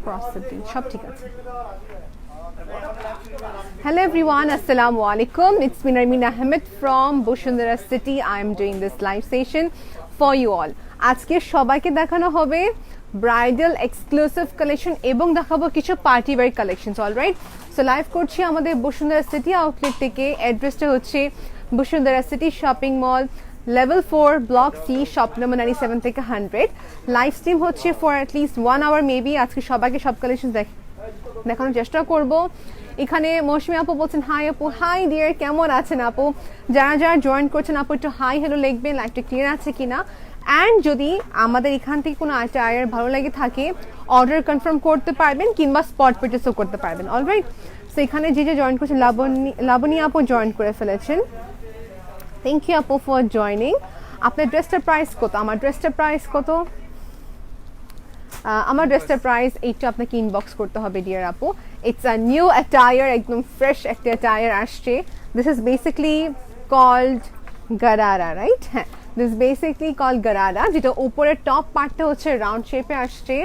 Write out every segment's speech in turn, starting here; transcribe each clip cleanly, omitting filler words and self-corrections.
Processing সব ঠিক আছে। Hello everyone, Assalamu alaikum. It's me Narmeen Ahmed from Bosundara City. I am doing this live session for you all. আজকে সবাইকে দেখানো হবে ব্রাইডাল এক্সক্লুসিভ কালেকশন এবং দেখাবো কিছু party wear collections. Alright, so live করছি আমাদের বসুন্ধরা সিটি আউটলেট থেকে। অ্যাড্রেসটা হচ্ছে Bashundhara city shopping mall, level 4 block C, shop number 97 থেকে 100। লাইভ স্ট্রিম হচ্ছে ফর অ্যাটলিস্ট 1 আওয়ার মেবি। আজকে সবাইকে সব কালেকশন দেখানোর চেষ্টা করব। এখানে মৌসুমী আপু বলছেন হাই আপু। হাই ডিয়ার, কেমন আছেন আপু? যারা যারা জয়েন করছেন আপু একটু হাই হ্যালো লিখবেন, লাইভটা ক্লিয়ার আছে কিনা। অ্যান্ড যদি আমাদের এখান থেকে কোনো আইটেম ভালো লাগে থাকে অর্ডার কনফার্ম করতে পারবেন কিংবা স্পট পারচেসও করতে পারবেন। অলরাইট, সো এখানে যে জয়েন করছেন, লাবণী আপু জয়েন করে ফেলেছেন। থ্যাংক ইউ আপু ফর জয়নিং। আপনার ড্রেসটার প্রাইস কত? আমার ড্রেসটার প্রাইস কত? আমার ড্রেসটার প্রাইস এইটা আপনাকে ইনবক্স করতে হবে ডিয়ার আপু। ইটস আ নিউ অ্যাটায়ার, একদম ফ্রেশ একটা অ্যাটায়ার আসছে। This is basically called gharara, right? হ্যাঁ, দিস বেসিকলি কল্ড গারারা, যেটা উপরের টপ পার্টটা হচ্ছে রাউন্ড শেপে আসছে।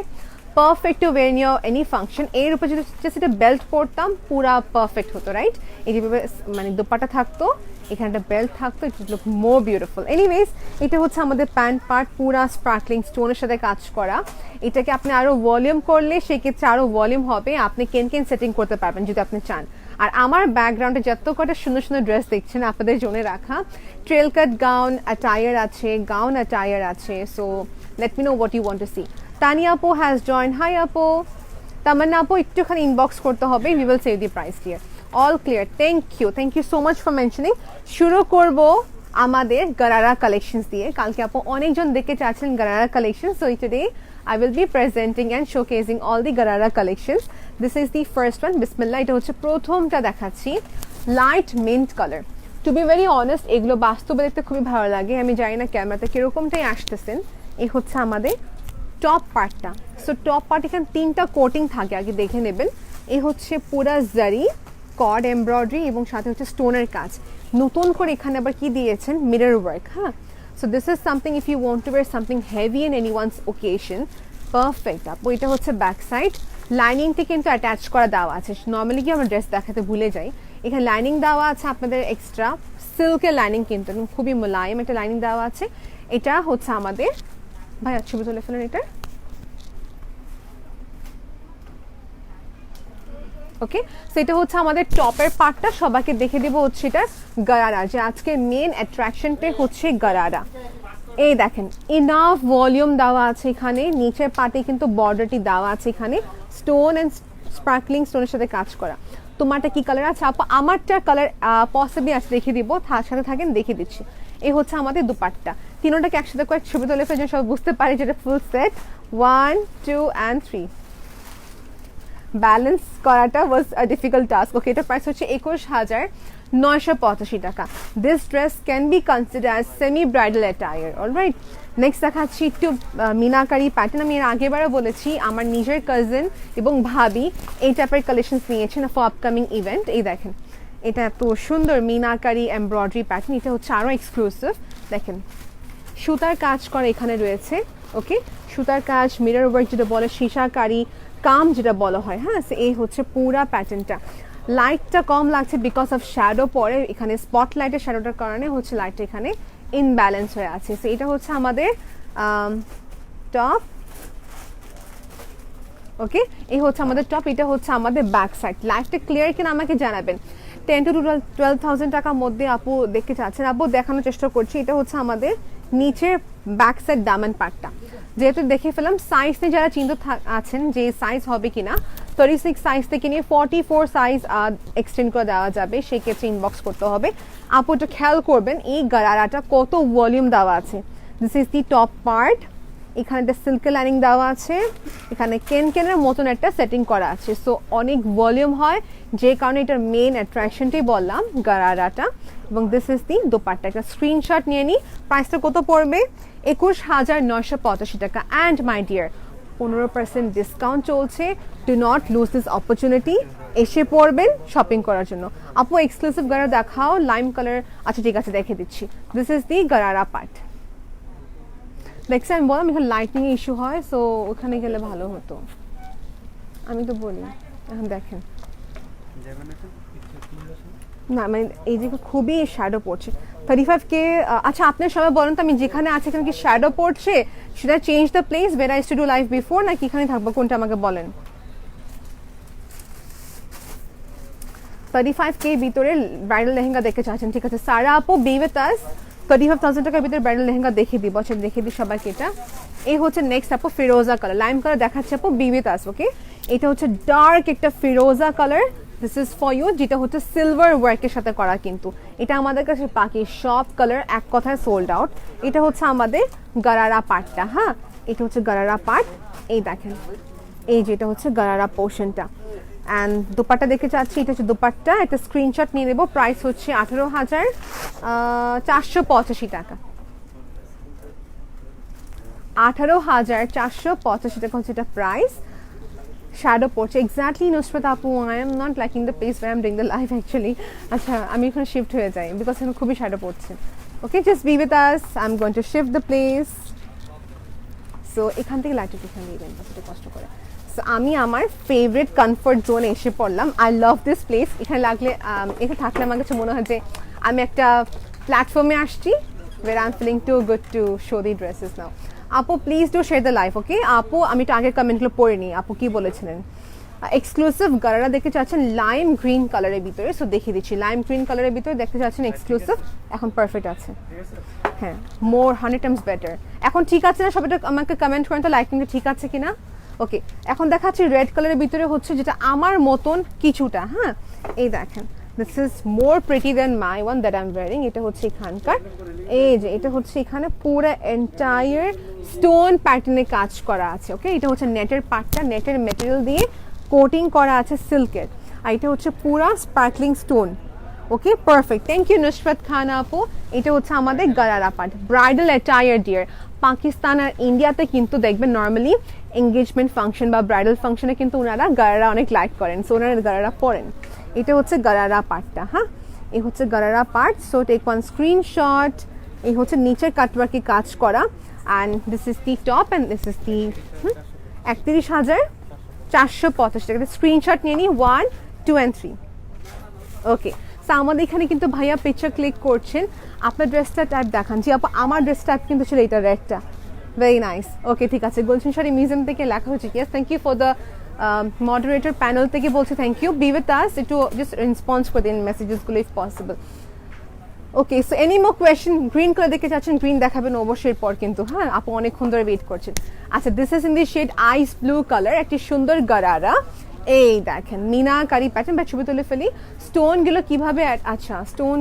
Perfect to wear in your any function. এর উপর যদি সেটা বেল্ট পরতাম পুরা পারফেক্ট হতো, রাইট? এই যেভাবে মানে দোপাটা থাকতো, এখানে একটা বেল্ট থাকতো, ইট লুক মোর বিউটিফুল। এনিওয়েজ, এটা হচ্ছে আমাদের প্যান্ট পার্ট, পুরা স্পার্কলিং স্টোনের সাথে কাজ করা। এটাকে আপনি আরও ভলিউম করলে সেক্ষেত্রে আরও ভলিউম হবে। আপনি কেন সেটিং করতে পারবেন যদি আপনি চান। আর আমার ব্যাকগ্রাউন্ডে যত কটা সুন্দর সুন্দর ড্রেস দেখছেন আপনাদের জন্য রাখা। ট্রেল কাট গাউন অ্যাটায়ার আছে, গাউন অ্যাটায়ার আছে। So let me know what you want to see. Tania আপু হ্যাজ জয়েন। হাই আপু। তামান্না আপু একটুখানি ইনবক্স করতে হবে। We will save the price dear. All clear, thank you so much for mentioning. শুরু করব আমাদের গারারা কালেকশনস দিয়ে। কালকে আপু অনেকজন দেখতে চাচ্ছেন gharara collection, so today I will be presenting and showcasing all the Garara collections. This is the first one. Bismillah, এটা হচ্ছে প্রথমটা দেখাচ্ছি, light mint colour. To be very honest, এগুলো বাস্তবে দেখতে খুবই ভালো লাগে। আমি জানি না ক্যামেরাতে কিরকমটাই আসতেছেন। এই হচ্ছে আমাদের টপ পার্টটা। সো টপ পার্ট এখানে 3টা কোটিং থাকে, আগে দেখে নেবেন। এই হচ্ছে পুরা জারি কর্ড এমব্রয়ডারি এবং সাথে হচ্ছে স্টোনের কাজ। নতুন করে এখানে আবার কি দিয়েছেন, মিরর ওয়ার্ক। হ্যাঁ, so this is something if you want to wear something heavy in anyone's occasion, perfect আপু। এটা হচ্ছে ব্যাক সাইড। লাইনিংটা কিন্তু অ্যাটাচ করা দেওয়া আছে। নর্মালি কি আমরা ড্রেস দেখাতে ভুলে যাই, এখানে লাইনিং দেওয়া আছে আপনাদের এক্সট্রা সিল্কের লাইনিং, কিন্তু খুবই মোলায়েম একটা লাইনিং দেওয়া আছে। এটা হচ্ছে আমাদের, ভাইয়া ছবি তুলে ফেলেন এটা। ওকে, সো এটা হচ্ছে আমাদের টপের পার্টটা। সবাইকে দেখে দেবো হচ্ছে এটা গারারা, যে আজকে মেন অ্যাট্রাকশনটাই হচ্ছে গারারা। এই দেখেন ইনাফ ভলিউম দেওয়া আছে এখানে। নিচের পার্টে কিন্তু বর্ডারটি দেওয়া আছে, এখানে স্টোন অ্যান্ড স্পার্কলিং স্টোনের সাথে কাজ করা। তোমারটা কি কালার আছে আপু? আমারটা কালার পসিবলি আছে, দেখিয়ে দিব। সাথে থাকেন, দেখিয়ে দিচ্ছি। এই হচ্ছে আমাদের দুপাট্টা। তিনোটাকে একসাথে কয়েক ছবি তুলে ফেলে সব বুঝতে পারি যেটা ফুল সেট। 1 2 and 3। ব্যালেন্স করাটা ওয়াজ আ ডিফিকাল্ট টাস্ক। ওকে, এটা প্রাইস হচ্ছে 21,985 টাকা। This dress can be consider as semi bridal attire. Alright, next দেখাচ্ছি একটু মিনাকারি প্যাটার্ন। আমি এর আগেবারও বলেছি আমার নিজের কাজিন এবং ভাবি এই টাইপের কালেকশনস নিয়েছেন ফর আপকামিং ইভেন্ট। এই দেখেন, এটা এত সুন্দর মিনাকারি এমব্রয়ডারি প্যাটার্ন। এটা হচ্ছে আরও এক্সক্লুসিভ। দেখেন সুতার কাজ করা এখানে রয়েছে। ওকে, সুতার কাজ, মিরর ওয়ার্ক যেটা বলে, সীসাকারি কাম যেটা বলা হয়। হ্যাঁ, এই হচ্ছে পুরা প্যাটার্নটা। লাইটটা কম লাগছে বিকজ অফ শ্যাডো পরে, এখানে স্পটলাইটের শ্যাডোটার কারণে হচ্ছে লাইটটা এখানে ইনব্যালেন্স হয়ে আছে। সো এটা হচ্ছে আমাদের টপ। ওকে, এই হচ্ছে আমাদের টপ। এটা হচ্ছে আমাদের ব্যাক সাইড। লাইটটা ক্লিয়ার কিনা আমাকে জানাবেন। 10 to 12,000 টাকার মধ্যে আপু দেখতে চাচ্ছেন, আপু দেখানোর চেষ্টা করছি। এটা হচ্ছে আমাদের নিচের ব্যাক সাইড দামান পার্টটা। যেহেতু দেখে ফেলাম, সাইজ নিয়ে যারা চিন্তিত আছেন যে সাইজ হবে কিনা, 36 সাইজ থেকে নিয়ে 44 সাইজ এক্সটেন্ড করে দেওয়া যাবে, সেক্ষেত্রে ইনবক্স করতে হবে। আপু একটু খেয়াল করবেন এই গারারাটা কত ভলিউম দেওয়া আছে। This is the top part. এখানে একটা সিল্কের লাইনিং দেওয়া আছে, এখানে কেনের মতন একটা সেটিং করা আছে। সো অনেক ভলিউম হয়, যে কারণে এটার মেন অ্যাট্রাকশনটাই বললাম গারারাটা। এবং দিস ইজ দি দোপাট্টা। একটা স্ক্রিনশট নিয়ে নিই। প্রাইসটা কত পড়বে? 21,985 টাকা। অ্যান্ড মাই ডিয়ার, 15% ডিসকাউন্ট চলছে। Do not lose this opportunity. এসে পড়বেন শপিং করার জন্য। আপু এক্সক্লুসিভ গারারা দেখাও, লাইম কালার। আচ্ছা ঠিক আছে, দেখে দিচ্ছি। This is the gharara part. দেখছি আমি বললাম এখানে লাইটিং ইস্যু হয়, সো ওখানে গেলে ভালো হতো। আমি তো বলি এখন দেখেন না মানে এই যে খুবই শ্যাডো পড়ছে 35K। আচ্ছা আপনার সবাই বলেন তো আমি যেখানে আছি এখানে কি শ্যাডো পড়ছে, should I change the place where I used to do live before, নাকি এখানে থাকবো, কোনটা আমাকে বলেন। 35K ভিতরে ব্রাইডাল লেহেঙ্গা দেখতে চাচ্ছেন, ঠিক আছে সারা আপু বি উইথ আস। 35,000 টাকার ভিতরে ব্রাইডাল লেহেঙ্গা দেখিয়ে দিব, আচ্ছা দেখিয়ে দিই সবাইকে। এটা এই হচ্ছে নেক্সট আপু ফিরোজা কালার, লাইম কালার দেখাচ্ছে আপু, বি উইথ আস। ওকে এটা হচ্ছে ডার্ক একটা ফিরোজা colour, this is for you, যেটা হচ্ছে সিলভার ওয়ার্কের সাথে করা, কিন্তু এটা আমাদের কাছে বাকি সব কালার এক কথায় সোল্ড আউট। এটা হচ্ছে আমাদের গারারা পার্টটা, হ্যাঁ এটা হচ্ছে গারারা পার্ট, এই দেখেন এই যেটা হচ্ছে গারারা পোর্শনটা। অ্যান্ড দুপাট্টা দেখতে চাচ্ছি, এটা হচ্ছে দুপাট্টা, একটা স্ক্রিনশট নিয়ে নেবো। প্রাইস হচ্ছে 18,485 টাকা, 18,485 টাকা হচ্ছে এটা প্রাইস। শ্যাডো পড়ছে এক্স্যাক্টলি নুসরাত আপু, I am not liking the place where I am doing the live actually. আচ্ছা আমি এখানে শিফট হয়ে যাই বিকজ এখানে খুবই শ্যাডো পড়ছে। ওকে just be with us, I am going to shift the place. So এখান থেকে লাইট এখানে দিয়ে দেন সেটা কষ্ট করে। সো আমি আমার ফেভারিট কমফর্ট জোনে এসে পড়লাম। আই লাভ দিস প্লেস, এখানে লাগলে এখানে থাকলে আমার কাছে মনে হয় যে আমি একটা প্ল্যাটফর্মে আসছি where I'm feeling too good to show the dresses now. আপু please do share the live. Okay আপু আমি একটু আগের কমেন্টগুলো পড়ে নিই, আপু কি বলেছিলেন। এক্সক্লুসিভ গারারা দেখতে চাচ্ছেন লাইম গ্রিন কালারের ভিতরে, সো দেখিয়ে দিচ্ছি লাইম গ্রিন কালারের ভিতরে দেখতে চাচ্ছেন এক্সক্লুসিভ, এখন পারফেক্ট আছে, হ্যাঁ মোর 100 টাইমস বেটার। এখন ঠিক আছে না সবাই আমাকে কমেন্ট করেন তো লাইটিংটা ঠিক আছে কিনা। ওকে এখন দেখাচ্ছি রেড কালারের ভিতরে হচ্ছে যেটা আমার মতন কিছুটা, হ্যাঁ এই দেখেন this is more pretty than my one that I am wearing. এটা হচ্ছে এখানকার এই যে এটা হচ্ছে এখানে পুরো এন্টায়ার স্টোন প্যাটার্নে কাজ করা আছে। ওকে এটা হচ্ছে নেটের পার্টটা, নেটের মেটেরিয়াল দিয়ে কোটিং করা আছে সিল্কের, আর এটা হচ্ছে পুরা sparkling stone. Okay perfect, thank you Nusrat Khan আপু। এটা হচ্ছে আমাদের gharara part, bridal attire dear. Pakistan আর ইন্ডিয়াতে কিন্তু দেখবেন নর্মালি এঙ্গেজমেন্ট ফাংশন বা ব্রাইডাল ফাংশনে কিন্তু ওনারা গারারা অনেক লাইক করেন, সো ওনারা গারারা পরেন। এটা হচ্ছে গারারা পার্টটা, হ্যাঁ এই হচ্ছে gharara part. So take one screenshot. এই হচ্ছে নিচের কাটওয়ার্কে কাজ করা, and this is the top and this is the 31,485 টাকা। স্ক্রিনশট নিয়ে নিই 1, 2 and 3। ওকে সো আমাদের এখানে কিন্তু ভাইয়া পিকচার ক্লিক করছেন, আপনার ড্রেসটা টাইপ দেখান। জি আপু আমার ড্রেস টাইপ কিন্তু ছিল এটা রেডটা, ভেরি নাইস। ওকে ঠিক আছে গুলশান শাড়ি মিউজিয়াম থেকে লেখা হয়েছে, yes thank you for the moderator panel থেকে বলছি thank you. Be with us, একটু জাস্ট রেসপন্স করে দিন মেসেজেসগুলো if possible. Okay so any more question, green colour দেখতে চাচ্ছেন গ্রিন দেখাবেন অবশ্যই পর কিন্তু, হ্যাঁ আপু অনেকক্ষণ ধরে ওয়েট করছেন। আচ্ছা this is in the shade ice blue colour, একটি সুন্দর গারারা, এই দেখেন মিনাকারি প্যাটার্ন। বা ছবি তুলে ফেলি স্টোনগুলো কিভাবে, আচ্ছা স্টোন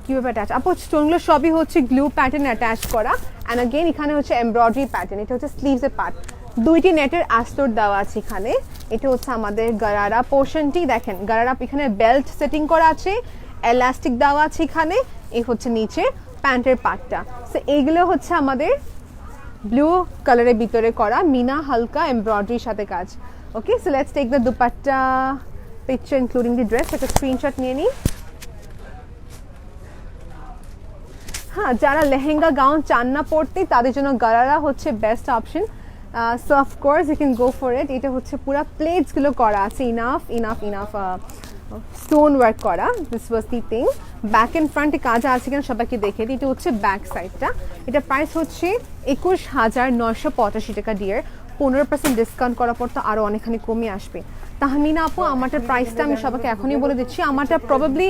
কিভাবে অ্যাটাচ, আপু স্টোনগুলো সবই হচ্ছে গ্লু প্যাটার্ন অ্যাটাচ করা, অ্যান্ড अगेन এখানে হচ্ছে এমব্রয়ডারি প্যাটার্ন। এটা হচ্ছে স্লিভসের পার্ট, দুইটি নেটের আস্তর দেওয়া আছে এখানে। এটা হচ্ছে আমাদের গারারা পোর্শনটি, দেখেন গারারা এখানে বেল্ট সেটিং করা আছে, এলাস্টিক দেওয়া আছে এখানে, এই হচ্ছে নিচে প্যান্টের পার্টটা। সো এইগুলো হচ্ছে আমাদের ব্লু কালারের ভিতরে করা মিনা হালকা এমব্রয়ডারির সাথে কাজ। Okay so let's take the dupatta picture including the dress, একটা স্ক্রিনশট নিয়ে নিই। হ্যাঁ যারা লেহেঙ্গা গাউন চান না পড়তে তাদের জন্য গারারা হচ্ছে best option, so of course you can go for it. এটা হচ্ছে পুরো প্লেটসগুলো করা আছে, enough enough enough stone work করা, this was the thing. Back and ফ্রন্টে কাজ আছে কিনা সবাইকে দেখে দিই। এটা হচ্ছে ব্যাক সাইডটা, এটা প্রাইস হচ্ছে 21,985 টাকা ডিয়ার, 15% ডিসকাউন্ট করার পর তো আরও অনেকখানি কমে আসবে। তাহমিনা আপু আমারটার প্রাইসটা আমি সবাইকে এখনই বলে দিচ্ছি, আমারটা প্রবাবলি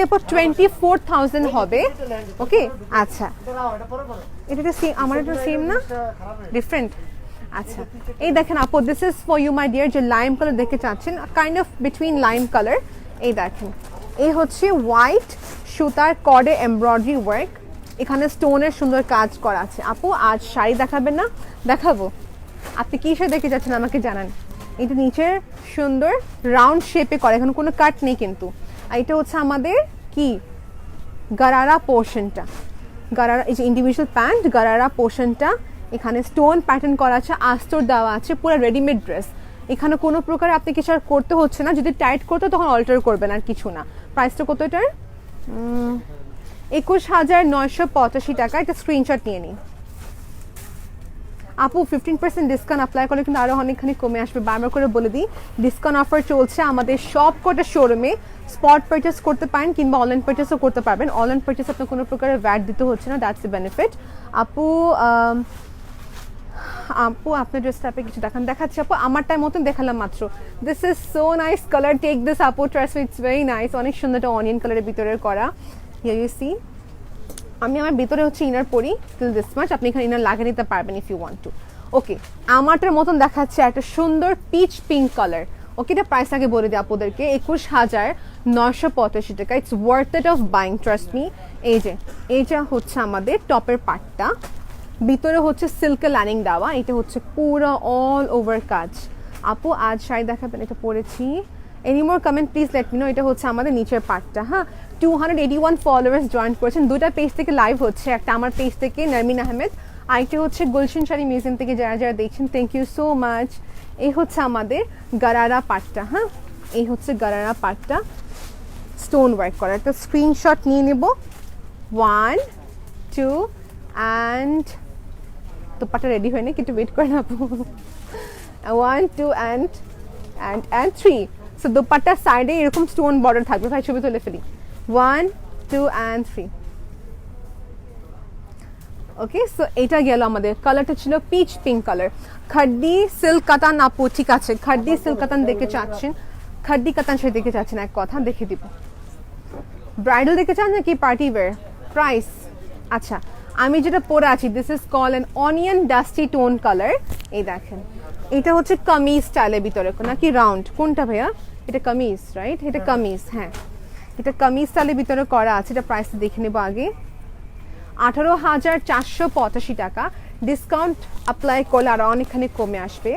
আপু 24,000 হবে। ওকে আচ্ছা এটা সেম, আমার এটা সেম না ডিফারেন্ট। আচ্ছা এই দেখেন আপু this is for you my dear, যে লাইম কালার দেখতে চাচ্ছেন kind of between lime colour. এই দেখেন এই হচ্ছে হোয়াইট সুতার কর্ডে এমব্রয়ডারি ওয়ার্ক, এখানে স্টোনের সুন্দর কাজ করা আছে। আপু আজ শাড়ি দেখাবেন না? দেখাবো, আপনি কি শাড়ি দেখতে চাচ্ছেন আমাকে জানান। এটা নিচের সুন্দর রাউন্ড শেপে করা, এখানে কোনো কাট নেই কিন্তু। আর এটা হচ্ছে আমাদের কি গারারা পোর্শনটা, গারারা এই যে ইন্ডিভিজুয়াল প্যান্ট, গারারা পোর্শনটা এখানে স্টোন প্যাটার্ন করা আছে, আস্তর দেওয়া আছে, পুরো রেডিমেড ড্রেস। এখানে কোনো প্রকার আপনি কিছু আর করতে হচ্ছে না, যদি টাইট করতে তখন অল্টার করবেন আর কিছু না। প্রাইসটা কত এটার? 21,985 টাকা। একটা স্ক্রিনশট নিয়ে নিই। আপু 15% ডিসকাউন্ট অ্যাপ্লাই করলে কিন্তু আরও অনেকখানি কমে আসবে। বারবার করে বলে দিই, ডিসকাউন্ট অফার চলছে আমাদের সব কটা শোরুমে। স্পট পারচেস করতে পারেন কিংবা অনলাইন পারচেসও করতে পারবেন। অনলাইন পারচেস আপনার কোনো প্রকারের ভ্যাট দিতে হচ্ছে না, দ্যাটস দ্য বেনিফিট। আপু আপু আপনার ড্রেসটা আপনি কিছু দেখাচ্ছি আপু, আমারটার মতন দেখালাম মাত্র। This is so nice colour, take this আপু, trust me, it's very nice. অনেক সুন্দর একটা অনিয়ন কালারের ভিতরে করা। হিয়ার ইউ সি, আমি আমার ভিতরে হচ্ছে ইনার পরি টিল দিস মাচ, আপনি এখানে ইনার লাগিয়ে নিতে পারবেন ইফ ইউ ওয়ান্ট টু। ওকে, আমারটার মতন দেখাচ্ছে একটা সুন্দর পিচ পিঙ্ক কালার। ওকে, এটা প্রাইস আগে বলে দিই আপনাদেরকে, 21,985 টাকা। It's worth it off buying, trust me. এইটা হচ্ছে আমাদের টপের পার্টটা, ভিতরে হচ্ছে সিল্কের লাইনিং দেওয়া, এটা হচ্ছে পুরো অল ওভার কাজ। আপু আজ শাড়ি দেখাবেন, এটা পরেছি। Any more comment please let me no. এটা হচ্ছে আমাদের নিচের পার্টটা। হ্যাঁ, 281 ফলোয়ার্স জয়েন করেছেন, দুটা পেজ থেকে লাইভ হচ্ছে, একটা আমার পেজ থেকে নারমিন আহমেদ, আরেকটা হচ্ছে গুলশন শাড়ি মিউজিয়াম থেকে যারা যারা দেখছেন, থ্যাংক ইউ সো মাচ। এই হচ্ছে আমাদের গারারা পার্টটা। হ্যাঁ, এই হচ্ছে গারারা পার্টটা, স্টোন ওয়ার্ক করা। একটা স্ক্রিনশট নিয়ে নেব, 1 2 অ্যান্ড দোপাট্টা রেডি হয়নি, কিন্তু ওয়েট করে না আপু। 1 2 অ্যান্ড 3। সো দোপাট্টার সাইডে এরকম স্টোন বর্ডার থাকবে। ভাই ছবি তুলে ফেলি, 1 2 অ্যান্ড 3। ওকে, সো এটা গেল আমাদের। কালারটা ছিল পিচ পিঙ্ক কালার। খাড্ডি সিল্ক কাতান আপু, ঠিক আছে, খাড্ডি সিল্ক কাতান দেখে চাচ্ছেন, খাড্ডি কাতান সে দেখে চাচ্ছেন, এক কথা দেখে দিব। ব্রাইডাল দেখে চান নাকি পার্টি ওয়্যার? প্রাইস, আচ্ছা আমি যেটা পরে আছি, this is call an onion dusty tone colour. এই দেখেন, এটা হচ্ছে কামিজ স্টাইলের ভিতরে নাকি রাউন্ড, কোনটা ভাইয়া? এটা কামিজ, রাইট? এটা কামিজ, হ্যাঁ এটা কামিজ স্টাইলের ভিতরে করা আছে। এটা প্রাইসটা দেখে নেবো আগে, 18,485 টাকা। ডিসকাউন্ট অ্যাপ্লাই করলে আরও অনেকখানি কমে আসবে।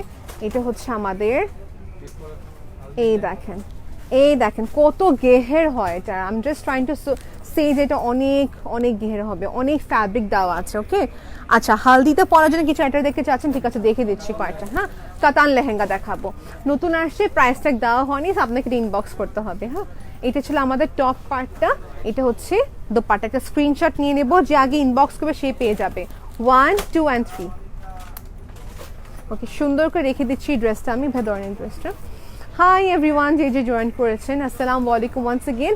এটা হচ্ছে আমাদের, এই দেখেন কত গেহের হয় এটা। I am just trying to say যে এটা অনেক অনেক গেহের হবে, অনেক ফ্যাব্রিক দেওয়া আছে। ওকে, আচ্ছা হালদিতে পরার জন্য কিছু এটা দেখতে চাচ্ছেন, ঠিক আছে দেখে দিচ্ছি কয়েকটা। হ্যাঁ, কাতান লেহেঙ্গা দেখাবো, নতুন আসছে, প্রাইস ট্যাগ দেওয়া হয়নি, আপনাকে এটা ইনবক্স করতে হবে। হ্যাঁ, এটা ছিল আমাদের টপ পার্টটা। এটা হচ্ছে দোপাট্টা, একটা স্ক্রিনশট নিয়ে নেব, যে আগে ইনবক্স করবে সে পেয়ে যাবে। 1 2 অ্যান্ড 3। ওকে, সুন্দর করে রেখে দিচ্ছি ড্রেসটা আমি, ভেদরনের ড্রেসটা। হাই এভরিওয়ান, যে জয়েন করেছেন, আসসালামু আলাইকুম ওয়ান্স এগেন।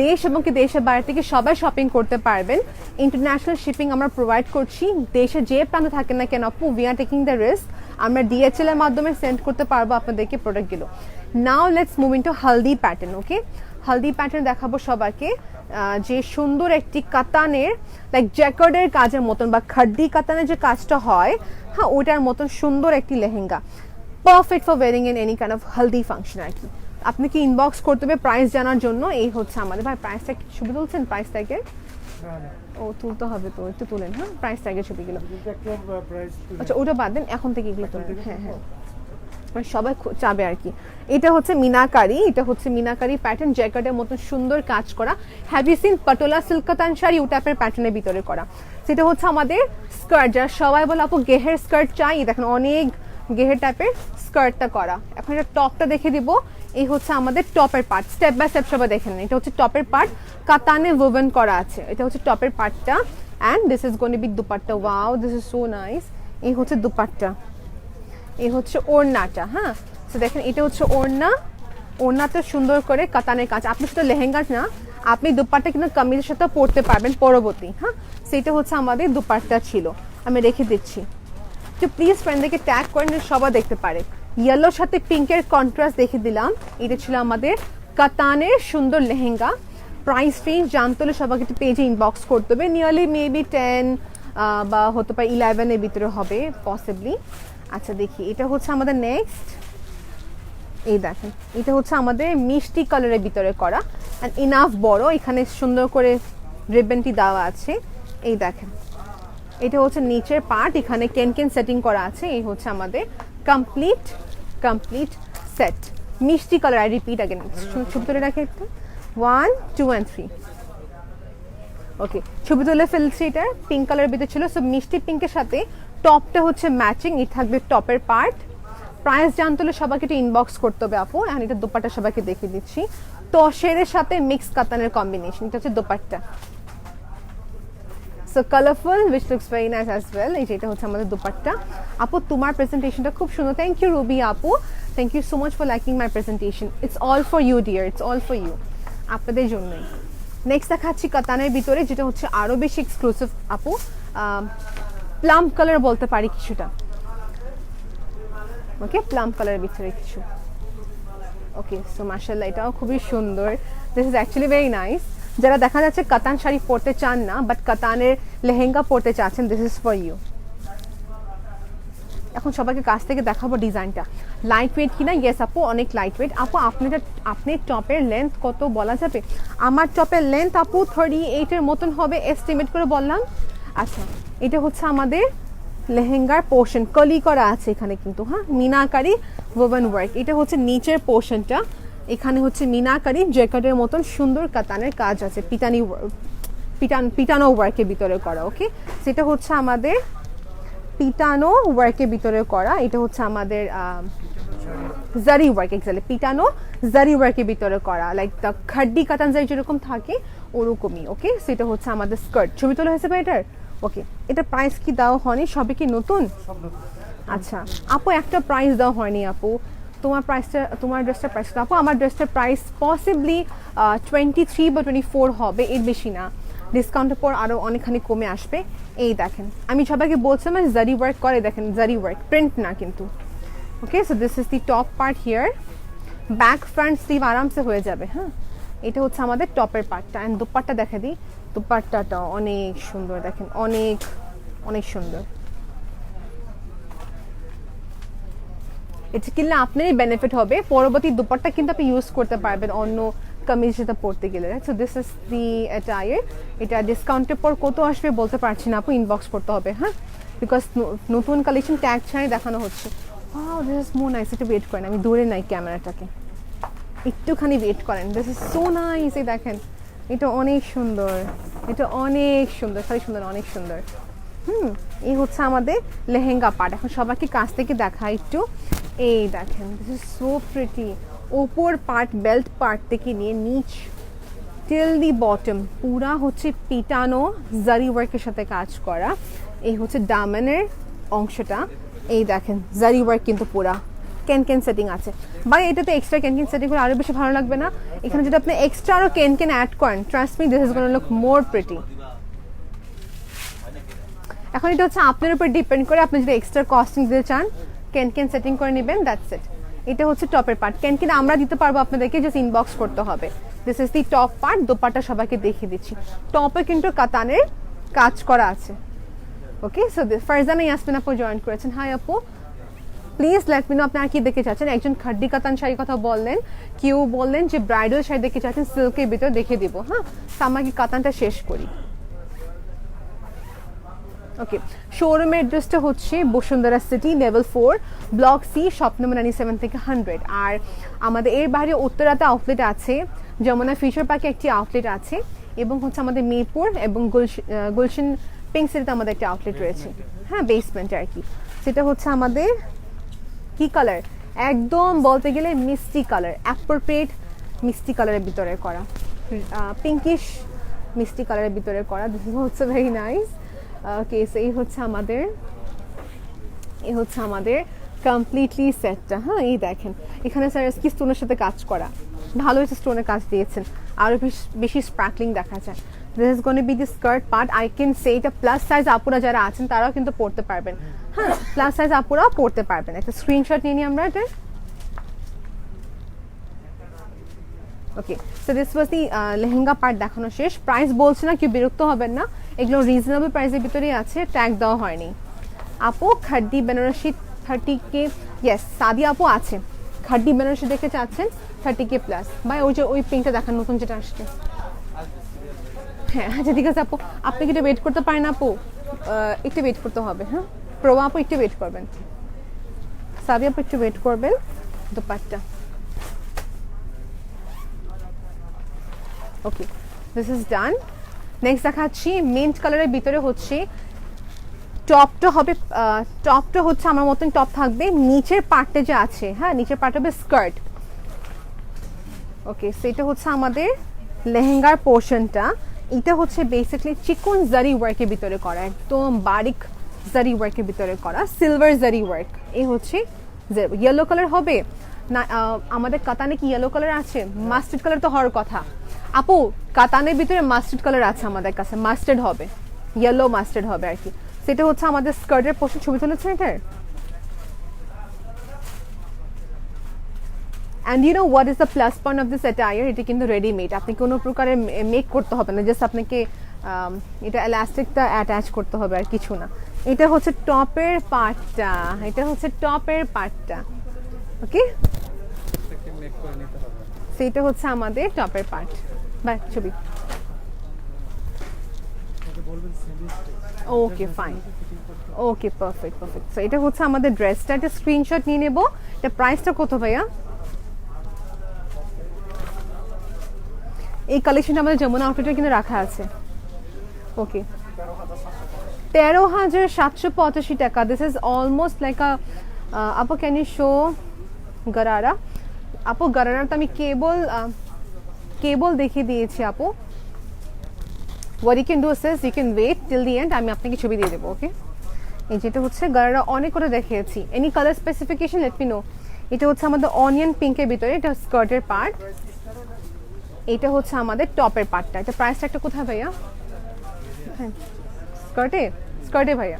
দেশ এবং কি দেশের বাইরে থেকে সবাই শপিং করতে পারবেন, ইন্টারন্যাশনাল শিপিং আমরা প্রোভাইড করছি। দেশে যে প্রান্তে থাকেন না কেন আপু, we are taking the risk, আমরা DHL এর মাধ্যমে সেন্ড করতে পারবো আপনাদেরকে প্রোডাক্টগুলো। Now let's move into haldi pattern. Okay, haldi pattern দেখাবো সবাইকে, যে সুন্দর একটি কাতানের লাইক জ্যাকার্ডের কাজের মতন বা খাড্ডি কাতানের যে কাজটা হয়, হ্যাঁ ওটার মতন সুন্দর একটি lehenga, perfect for wearing in any kind of haldi function আর কি। আপনি কি ইনবক্স করতে হবে প্রাইস জানার জন্য। এই হচ্ছে আমাদের, ভাই প্রাইসটা ছবি তুলছেন, প্রাইস ট্যাগে ও তুলতে হবে তো, একটু তুলেন। হ্যাঁ, প্রাইস ট্যাগের ছবিগুলো, আচ্ছা ওটা বাদ দেন, এখন থেকে এগুলো তুলেন। হ্যাঁ হ্যাঁ, মানে সবাই চাবে আর কি। এটা হচ্ছে মিনাকারি, এটা হচ্ছে মিনাকারি প্যাটার্ন, জ্যাকেটের মতন সুন্দর কাজ করা। Have you seen patola silk katan sari, ও টাইপের প্যাটার্নের ভিতরে করা। সেটা হচ্ছে আমাদের স্কার্ট, যারা সবাই বলে আপু গেহের স্কার্ট চাই, দেখেন অনেক গেহের টাইপের স্কার্টটা করা। এখন এটা টপটা দেখে দিব, এই হচ্ছে আমাদের টপের পার্ট, স্টেপ বাই স্টেপ সবাই দেখেন। এটা হচ্ছে টপের পার্ট, কাতানে ওভেন করা আছে, এটা হচ্ছে টপের পার্টটা। And this is going to be dupatta, wow this is so nice. এই হচ্ছে দুপাট্টা, এই হচ্ছে ওড়নাটা। হ্যাঁ, তো দেখেন এটা হচ্ছে ওড়না, ওড়নাতে সুন্দর করে কাতানের কাজ। আপনি শুধু লেহেঙ্গা না, আপনি দুপাট্টা কিন্তু কামিজের সাথে পরতে পারবেন পরবর্তী। হ্যাঁ, সেটা হচ্ছে আমাদের দুপাট্টা ছিল, আমি রেখে দিচ্ছি। তো প্লিজ ফ্রেন্ডদেরকে ট্যাগ করেন, সবাই দেখতে পারে। ইয়েলোর সাথে পিঙ্কের কন্ট্রাস্ট দেখে দিলাম। এটা ছিল আমাদের কাতানের সুন্দর লেহেঙ্গা। প্রাইস রেঞ্জ জানতে হলে সবাইকে একটু পেজে ইনবক্স করতে হবে, নিয়ারলি মেবি 10 বা হতে পারে 11 এর ভিতরে হবে পসিবলি। আচ্ছা দেখি, এটা হচ্ছে আমাদের নেক্সট, এই দেখেন এটা হচ্ছে আমাদের মিষ্টি কালারের ভিতরে করা, অ্যান্ড ইনাফ বড়, এখানে সুন্দর করে রিবনটি দেওয়া আছে। এই দেখেন এটা হচ্ছে নিচের পার্ট, এখানে কেন সেটিং করা আছে। এই হচ্ছে আমাদের কমপ্লিট সেট, মিষ্টি কালার। আই রিপিট अगेन, ছবি তুলে রাখি একটা, 1 2 অ্যান্ড 3। ওকে, ছবি তুলে ফেলছি। এটা পিঙ্ক কালারের ভিতরে ছিল, সো মিষ্টি পিঙ্কের সাথে টপটা হচ্ছে ম্যাচিং, এই থাকবে টপের পার্ট। প্রাইস জানতে হলে সবাইকে একটু ইনবক্স করতে হবে আপু। এখন এটা দোপাট্টা সবাইকে দেখিয়ে দিচ্ছি, তসরের সাথে মিক্স কাতানের কম্বিনেশন, এটা হচ্ছে dupatta. So colourful which looks very nice as well. এই যেটা হচ্ছে আমাদের দুপাট্টা। আপু তোমার প্রেজেন্টেশনটা খুব সুন্দর, থ্যাংক ইউ রুবি আপু, thank you so much for liking my presentation. It's all for you dear, it's all for you, আপনাদের জন্যই। নেক্সট দেখাচ্ছি কাতানের ভিতরে, যেটা হচ্ছে আরও বেশি এক্সক্লুসিভ আপু, প্লাম কালার বলতে পারি কিছুটা, ওকে প্লাম কালারের ভিতরে কিছু। ওকে সো মাশাআল্লাহ এটাও খুবই সুন্দর, this is actually very nice. যারা দেখা যাচ্ছে কাতান শাড়ি পরতে চান না বাট কাতানের লেহেঙ্গা পরতে চাচ্ছেন, দিস ইজ ফর ইউ। এখন সবাইকে কাছ থেকে দেখাবো ডিজাইনটা, লাইট ওয়েট কিনা। ইয়েস আপু অনেক লাইট ওয়েট। আপু আপনি টপের লেন্থ কত বলা যাবে? আমার টপের লেন্থ আপু 38-এর মতন হবে এস্টিমেট করে বললাম। আচ্ছা এটা হচ্ছে আমাদের লেহেঙ্গার পোর্শন, কলি করা আছে এখানে কিন্তু, হ্যাঁ মিনাকারি ওভেন ওয়ার্ক। এটা হচ্ছে নিচের পোর্শনটা, এখানে হচ্ছে মিনাকারি জ্যাকেটের মতন সুন্দর কাতানের কাজ আছে, পিটানো ওয়ার্কের ভিতরে করা। ওকে সেটা হচ্ছে আমাদের পিটানো ওয়ার্কের ভিতরে করা, এটা হচ্ছে আমাদের জারি ওয়ার্ক, এক্স্যাক্টলি পিটানো জারি ওয়ার্কের ভিতরে করা, লাইক দ্য খাড্ডি কাতান জারি যেরকম থাকে ওরকমই। ওকে সেটা হচ্ছে আমাদের স্কার্ট, ছবি তোলা হয়েছে বা এটার? ওকে এটা প্রাইস কি দেওয়া হয়নি? সবই কি নতুন? আচ্ছা আপু একটা প্রাইস দেওয়া হয়নি আপু, তোমার প্রাইসটা, তোমার ড্রেসটার প্রাইস আপু? আমার ড্রেসটার প্রাইস পসিবলি 23 বা 24 হবে, এর বেশি না, ডিসকাউন্টের পর আরও অনেকখানি কমে আসবে। এই দেখেন আমি সবাইকে বলছিলাম জারি ওয়ার্ক করে, দেখেন জারি ওয়ার্ক, প্রিন্ট না কিন্তু। Okay so this is the top part here, back front sleeve আরামসে হয়ে যাবে। হ্যাঁ এটা হচ্ছে আমাদের টপের পার্টটা। অ্যান্ড দুপাট্টা দেখা দিই, দুপাট্টাটা অনেক সুন্দর, দেখেন অনেক অনেক সুন্দর। এটা কিনলে আপনারই বেনিফিট হবে, পরবর্তী দুপাট্টা কিন্তু আপনি ইউজ করতে পারবেন অন্য কামিজ যেটা পড়তে গেলে। So this is the attire. এটা ডিসকাউন্টের পর কত আসবে বলতে পারছি না আপু, ইনবক্স করতে হবে। হ্যাঁ বিকজ নতুন কালেকশন ট্যাগ ছাড়াই দেখানো হচ্ছে। Wow this is more nice. একটু ওয়েট করেন, আমি দূরে নাই ক্যামেরাটাকে, একটুখানি ওয়েট করেন। This is so nice. এই দেখেন এটা অনেক সুন্দর, এটা অনেক সুন্দর, খালি সুন্দর অনেক সুন্দর। এই হচ্ছে আমাদের লেহেঙ্গা পার্ট। এখন সবাইকে কাছ থেকে দেখা একটু, এই দেখেন দিস ইজ সো প্রিটি। ওপর পার্ট বেল্ট পার্ট থেকে নিয়ে নিচ টিল দি বটম পুরা হচ্ছে পিটানো জারি ওয়ার্কের সাথে কাজ করা। এই হচ্ছে দামানের অংশটা, এই দেখেন জারি ওয়ার্ক কিন্তু পুরা ক্যান সেটিং আছে। ভাই এটাতে এক্সট্রা ক্যান সেটিং করে আরও বেশি ভালো লাগবে না? এখানে যদি আপনি এক্সট্রা আরও ক্যান অ্যাড করেন, trust me this is gonna look more pretty. এখন এটা হচ্ছে আপনার উপর ডিপেন্ড করে, আপনি যদি এক্সট্রা কস্টিং দিতে চান ক্যান সেটিং করে নেবেন, দ্যাটস ইট। এটা হচ্ছে টপের পার্ট, ক্যান আমরা দিতে পারবো আপনাদেরকে, জাস্ট ইনবক্স করতে হবে। This is the top part. Dupatta সবাইকে দেখিয়ে দিচ্ছি, টপে কিন্তু কাতানের কাজ করা আছে। ওকে সো ফারজানা ইয়াসমিন আপু জয়েন করেছেন, হাই আপু প্লিজ লেট মি নো আপনারা কি দেখতে চাচ্ছেন। একজন খাড্ডি কাতান শাড়ির কথা বললেন, কেউ বললেন যে ব্রাইডাল শাড়ি দেখতে চাচ্ছেন, সিল্কের ভিতরে দেখিয়ে দিব। হ্যাঁ আমাকে কাতানটা শেষ করি। ওকে শোরুমের অ্যাড্রেসটা হচ্ছে Bashundhara city level 4 block C shop number 97 থেকে 100। আর আমাদের এর বাইরে উত্তরাতে আউটলেট আছে, যমুনা ফিশার পার্কে একটি আউটলেট আছে, এবং হচ্ছে আমাদের মিরপুর এবং গুলশান পিঙ্ক সিটিতে আমাদের একটা আউটলেট রয়েছে। হ্যাঁ বেসমেন্টে আর কি। সেটা হচ্ছে আমাদের কি কালার, একদম বলতে গেলে মিষ্টি কালার, অ্যাপ্রোপ্রিয়েট মিষ্টি কালারের ভিতরে করা, পিঙ্কিশ মিষ্টি কালারের ভিতরে করা। দিস হচ্ছে ভেরি নাইস। ওকে সো এই হচ্ছে আমাদের কমপ্লিটলি সেটটা। হ্যাঁ এই দেখেন এখানে স্যার কি স্টোনের সাথে কাজ করা, ভালো হয়েছে স্টোনের কাজ দিয়েছেন, আরও বেশি স্পার্কলিং দেখা যায়। This is gonna be the skirt part. I can say এটা প্লাস সাইজ আপুরা যারা আছেন তারাও কিন্তু পরতে পারবেন। হ্যাঁ প্লাস সাইজ আপুরাও পরতে পারবেন। একটা স্ক্রিনশট নিয়ে নিই আমরা এটা। Okay so this was the lehenga part দেখানো শেষ। প্রাইস বলছে না, কেউ বিরক্ত হবেন না, এগুলো রিজনেবল প্রাইসের ভিতরেই আছে, ট্যাগ দেওয়া হয়নি। আপু খাড্ডি বেনারসি 30K, ইয়েস সাদি আপু আছে, খাড্ডি বেনারসি দেখতে চাচ্ছেন 30K প্লাস। ভাই ওই যে ওই পিঙ্কটা দেখান নতুন যেটা আসছে। হ্যাঁ আচ্ছা ঠিক আছে আপু, আপনি কি এটা ওয়েট করতে পারেন আপু? একটু ওয়েট করতে হবে। হ্যাঁ প্রভা আপু একটু ওয়েট করবেন, সাদি আপু একটু ওয়েট করবেন। দোপাট্টা ওকে দিস ইজ ডান। নেক্সট দেখাচ্ছি মিন্ট কালারের ভিতরে হচ্ছে টপটা হচ্ছে আমার মতন টপ থাকবে, নিচের পার্টে যে আছে, হ্যাঁ নিচের পার্ট হবে স্কার্ট। ওকে সেটা হচ্ছে আমাদের লেহেঙ্গার পোর্শনটা, এটা হচ্ছে বেসিক্যালি চিকন জারি ওয়ার্কের ভিতরে করা, একদম বারিক জারি ওয়ার্কের ভিতরে করা, সিলভার জারি ওয়ার্ক। এই হচ্ছে ইয়েলো কালার হবে না, আমাদের কাতানে কি ইয়েলো কালার আছে? মাস্টার্ড কালার তো হওয়ার কথা। আপু কাতানের ভিতরে মাস্টার্ড কালার আছে আমাদের কাছে, মাস্টার্ড হবে, ইয়েলো মাস্টার্ড হবে আর কি। সেটা হচ্ছে আমাদের স্কার্টের পোর্শন, ছবি তুলেছেন এটার। And you know what is the plus point of this attire? এটা কিন্তু রেডিমেড, আপনি কোনো প্রকারের মেক করতে হবে না, জাস্ট আপনাকে এটা এলাস্টিকটা অ্যাটাচ করতে হবে আর কিছু না। এটা হচ্ছে টপের পার্টটা, এটা হচ্ছে টপের পার্টটা, ওকে? সেটা হচ্ছে আমাদের টপের পার্ট। বাই ছবি। Okay fine, okay perfect perfect. So এটা হচ্ছে আমাদের ড্রেসটা, একটা স্ক্রিনশট নিয়ে নেব। এটা প্রাইসটা কত ভাইয়া? এই কালেকশনটা আমাদের যমুনা আউটলেটে কিন্তু রাখা আছে। ওকে 13,785 টাকা। দিস ইজ অলমোস্ট লাইক আ আপু ক্যান ইউ শো গারারা? আপু গারারা তো আমি কেবল দেখিয়ে দিয়েছি আপু। what you can do is you can wait till the end, আমি আপনাকে ছবি দিয়ে দেবো, ওকে? এই যেটা হচ্ছে গারারা অনেক করে দেখিয়েছি। Any colour specification late me no. এটা হচ্ছে আমাদের অনিয়ন পিঙ্কের ভিতরে, এটা স্কার্টের পার্ট, এটা হচ্ছে আমাদের টপের পার্টটা। এটা প্রাইসটা একটা কোথায় ভাইয়া? স্কার্টে ভাইয়া।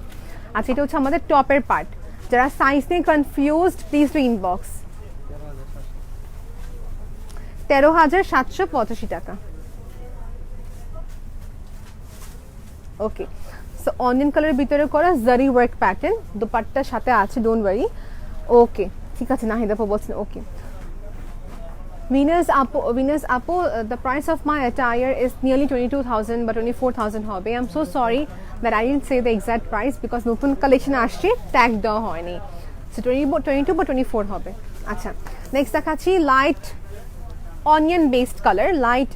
আচ্ছা এটা হচ্ছে আমাদের টপের পার্ট। যারা সাইজ নিয়ে কনফিউজড প্লিজ টু ইনবক্স। 13,785 টাকা। ওকে সো অনিয়ন কালারের ভিতরে করা জারি ওয়ার্ক প্যাটার্ন, দোপাট্টার সাথে আছে, ডোন্ট ওয়ারি। ওকে ঠিক আছে, নাহিদ আপু বলছেন ওকে। Venus Apo, the price of my attire is nearly 22,000 but 24,000 হবে। I'm so sorry that I didn't say the exact price because নতুন কালেকশন আসছে, ট্যাগ দেওয়া হয়নি। সো 22 বা 24 হবে। আচ্ছা নেক্সট দেখাচ্ছি light onion based colour, light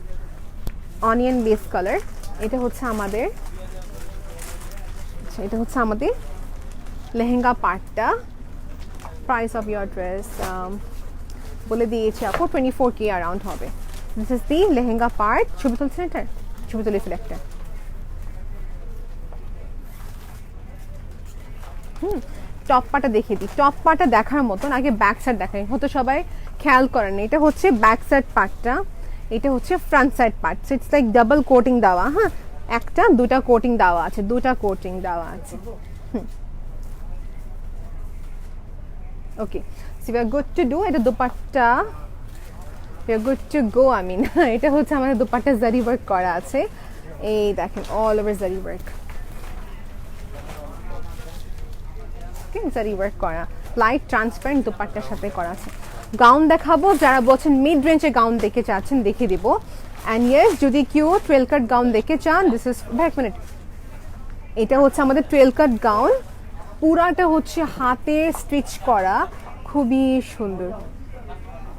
onion based colour. এটা হচ্ছে আমাদের, আচ্ছা এটা হচ্ছে আমাদের লেহেঙ্গা পার্টটা। প্রাইস অফ ইয়োর ড্রেস বলে দিয়েছি আপু 24K অ্যারাউন্ড হবে। This is the lehenga part. ছবি তুলছেন এটা? ছবি তুলে ফেলে একটা। টপ পাটা দেখিয়ে দিই। টপ পাটা দেখার মতন, আগে ব্যাক সাইড দেখাই, হয়তো সবাই খেয়াল করেন। এটা হচ্ছে ব্যাক সাইড পার্টটা, এটা হচ্ছে front side part. So it's like double coating দেওয়া, হ্যাঁ একটা দুটা কোটিং দেওয়া আছে, দুটা কোটিং দেওয়া আছে। Okay so we are good to do. এটা dupatta, we are good to go. I mean এটা হচ্ছে আমাদের দোপাট্টা জারি ওয়ার্ক করা আছে, এই দেখেন অল ওভার জারি ওয়ার্ক, ওকে জারি ওয়ার্ক করা, লাইট ট্রান্সপারেন্ট দোপাট্টার সাথে করা আছে। গাউন দেখাবো, যারা বলছেন মিড রেঞ্জের গাউন দেখে চাচ্ছেন দেখিয়ে দিব। অ্যান্ড ইয়েস যদি কেউ 12 কাট গাউন দেখে চান, দিস ইজ এক মিনিট, এটা হচ্ছে আমাদের 12 কাট গাউন, পুরাটা হচ্ছে হাতে স্টিচ করা, খুবই সুন্দর।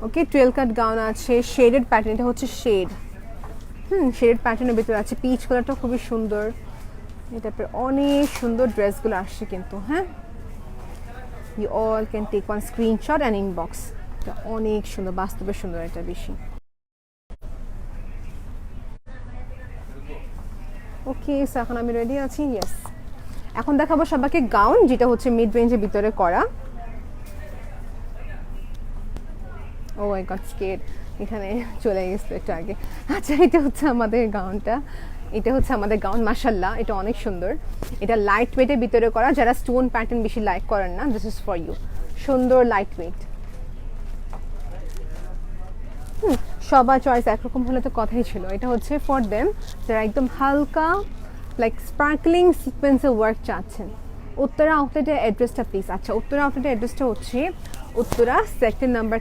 ওকে 12 কাট গাউন আছে, শেডেড প্যাটার্ন, এটা হচ্ছে শেড, শেডেড প্যাটার্নের ভিতরে আছে, পিচ কালারটা খুবই সুন্দর। এটা অনেক সুন্দর ড্রেসগুলো আসছে কিন্তু, হ্যাঁ you all can take one screenshot and inbox. এটা অনেক সুন্দর, বাস্তবে সুন্দর এটা বেশি। ওকে সো এখন আমি রেডি আছি। ইয়েস এখন দেখাবো সবাইকে গাউন, যেটা হচ্ছে মিড রেঞ্জের ভিতরে করা। ও আই গট স্কেয়ার্ড, এখানে চলে গেছিল একটু আগে। আচ্ছা এটা হচ্ছে আমাদের গাউনটা, এটা হচ্ছে আমাদের গাউন, মাশাল্লাহ এটা অনেক সুন্দর। এটা লাইট ওয়েটের ভিতরে করা, যারা স্টোন প্যাটার্ন বেশি লাইক করেন না, দিস ইজ ফর ইউ। সুন্দর লাইট ওয়েট, সবার চয়েস একরকম হলে তো কথাই ছিল। এটা হচ্ছে ফর দেম যারা একদম হালকা লাইক স্পার্কলিং সিকোয়েন্সের ওয়ার্ক চাচ্ছেন। উত্তরা আউটলেটের অ্যাড্রেসটা প্লিজ। আচ্ছা উত্তরা আউটলেটের অ্যাড্রেসটা হচ্ছে উত্তরা সেক্টর নাম্বার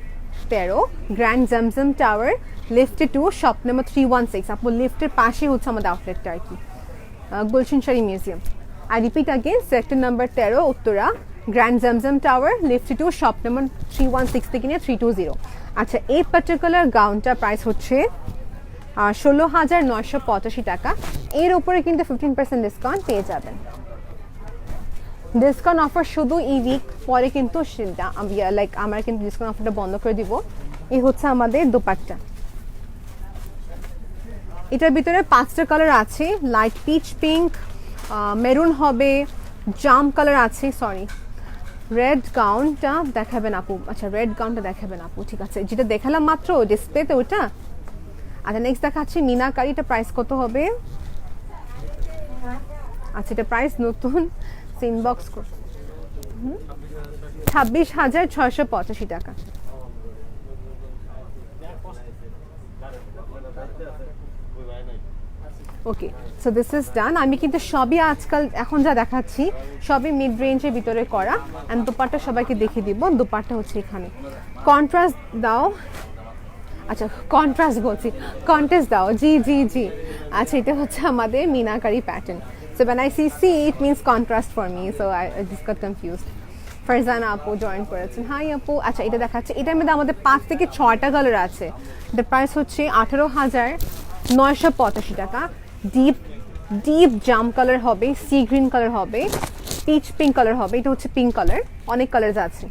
13, গ্র্যান্ড জমজম টাওয়ার, লিফটে 2, শপ নাম্বার 316। আপু লিফটের পাশে হচ্ছে আমাদের আউটলেটটা আর কি, Gulshan sari museum. I repeat again, sector number 13, Uttara, grand Zamzam tower, লিফটে 2, শপ নাম্বার 316 থেকে নিয়ে 320। আচ্ছা এই পার্টিকুলার গাউনটা প্রাইস হচ্ছে 16,985 টাকা। এর উপরে কিন্তু 15% ডিসকাউন্ট পেয়ে যাবেন। ডিসকাউন্ট অফার শুধু এই উইক, পরে কিন্তু লাইক আমরা কিন্তু ডিসকাউন্ট অফারটা বন্ধ করে দিব। এই হচ্ছে আমাদের দোপাট্টা, এটার ভিতরে 5টা কালার আছে, লাইট পিচ পিঙ্ক, মেরুন হবে, জাম কালার আছে, সরি রেড গাউনটা দেখাবেন আপু। আচ্ছা রেড গাউনটা দেখাবেন আপু, ঠিক আছে, যেটা দেখালাম মাত্র ডিসপ্লেতে ওটা। আচ্ছা নেক্সট দেখাচ্ছি মিনাকারি, এটা প্রাইস কত হবে? আচ্ছা এটা প্রাইস নতুন ইনবক্স 26,685 টাকা। Okay so this is done. আমি কিন্তু সবই আজকাল এখন যা দেখাচ্ছি সবই মিড রেঞ্জের ভিতরে করা। অ্যান্ড দুপাট্টা সবাইকে দেখিয়ে দিব, দুপাট্টা হচ্ছে এখানে। কন্ট্রাস্ট দাও, আচ্ছা কন্ট্রাস্ট বলছি, কন্টেস্ট দাও, জি জি জি। আচ্ছা এটা হচ্ছে আমাদের meenakari pattern. So when I see it means contrast for me, so I just got confused. Farzana আপু জয়েন করেছেন, হাই আপু। আচ্ছা এটা দেখাচ্ছে, এটার মধ্যে আমাদের 5 থেকে 6টা কালার আছে। এটা প্রাইস হচ্ছে 18,985 টাকা। ডিপ ডিপ জাম কালার হবে, সি গ্রিন কালার হবে, পিচ পিঙ্ক কালার হবে, এটা হচ্ছে পিঙ্ক কালার, অনেক কালার আছে।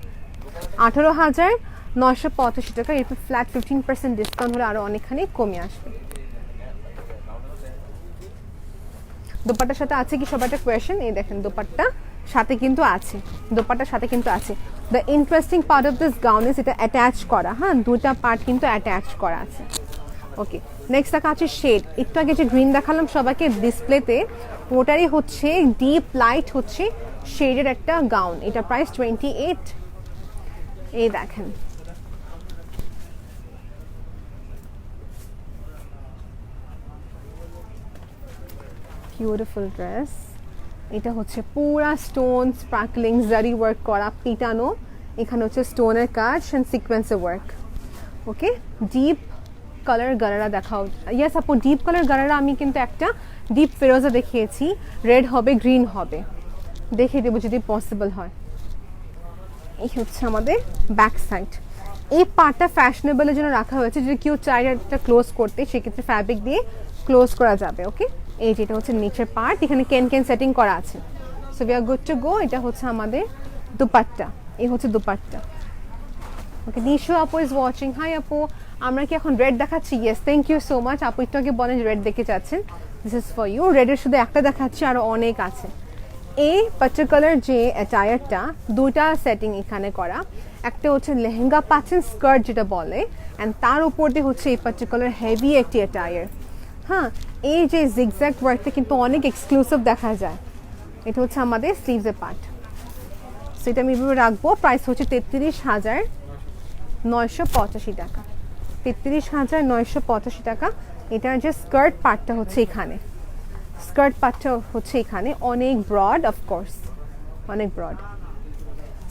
18,985 টাকা। এরপর ফ্ল্যাট 15% ডিসকাউন্ট হলে আরো অনেকখানি কমে আসবে। দোপাট্টার সাথে আছে কি সবার একটা কোয়েশ্চেন? এই দেখেন দোপাট্টা সাথে কিন্তু আছে, দোপাট্টার সাথে কিন্তু আছে। The interesting part of this gown is এটা অ্যাটাচ করা, হ্যাঁ দুটা পার্ট কিন্তু অ্যাটাচ করা আছে। ওকে নেক্সট দেখা আছে শেড। একটু আগে যে গ্রিন দেখালাম সবাইকে ডিসপ্লেতে, ওটারই হচ্ছে ডিপ লাইট হচ্ছে শেডের একটা গাউন। এটা প্রাইস 28। এই দেখেন বিউটিফুল ড্রেস। এটা হচ্ছে পুরা স্টোন স্পার্কলিং জারি ওয়ার্ক করা, পিটানো, এখানে হচ্ছে স্টোনের কাজ অ্যান্ড সিকোয়েন্সের ওয়ার্ক। ওকে ডিপ কালার গারারা দেখাও। ইয়েস আপু ডিপ কালার গারারা আমি কিন্তু একটা ডিপ ফেরোজা দেখিয়েছি, রেড হবে গ্রিন হবে, দেখিয়ে দেবো যদি পসিবল হয়। এই হচ্ছে আমাদের ব্যাক সাইড। এই পার্টটা ফ্যাশনেবলের জন্য রাখা হয়েছে, যদি কেউ চায় একটা ক্লোজ করতে সেক্ষেত্রে ফ্যাব্রিক দিয়ে ক্লোজ করা যাবে। ওকে এই যেটা হচ্ছে নিচের পার্ট, এখানে কেন কেন সেটিং করা আছে। So we are good to গো। এটা হচ্ছে আমাদের দুপাট্টা, এই হচ্ছে দুপাট্টা। ওকে নিশো আপু ইজ ওয়াচিং, হাই আপু। আমরা কি এখন রেড দেখাচ্ছি? Yes thank you so much আপু। একটু আগে বলেন রেড দেখতে চাচ্ছেন, দিস ইজ ফর ইউ। রেডের শুধু একটা দেখাচ্ছি, আরও অনেক আছে। এই পার্টিকুলার যে অ্যাটায়ারটা দুইটা সেটিং এখানে করা, একটা হচ্ছে লেহেঙ্গা পাচ্ছেন স্কার্ট যেটা বলে, অ্যান্ড তার উপর দিয়ে হচ্ছে এই পার্টিকুলার হেভি একটি অ্যাটায়ার। হ্যাঁ এই যে জিগজ্যাগ ওয়ার্কটা কিন্তু অনেক এক্সক্লুসিভ দেখা যায়। এটা হচ্ছে আমাদের স্লিভসের পার্ট। সো এটা আমি এভাবে রাখবো। প্রাইস হচ্ছে 33,985 টাকা। 33,985 টাকা। এটার যে স্কার্ট পার্টটা হচ্ছে এখানে, স্কার্ট পার্টটা হচ্ছে এখানে অনেক ব্রড, অফকোর্স অনেক ব্রড।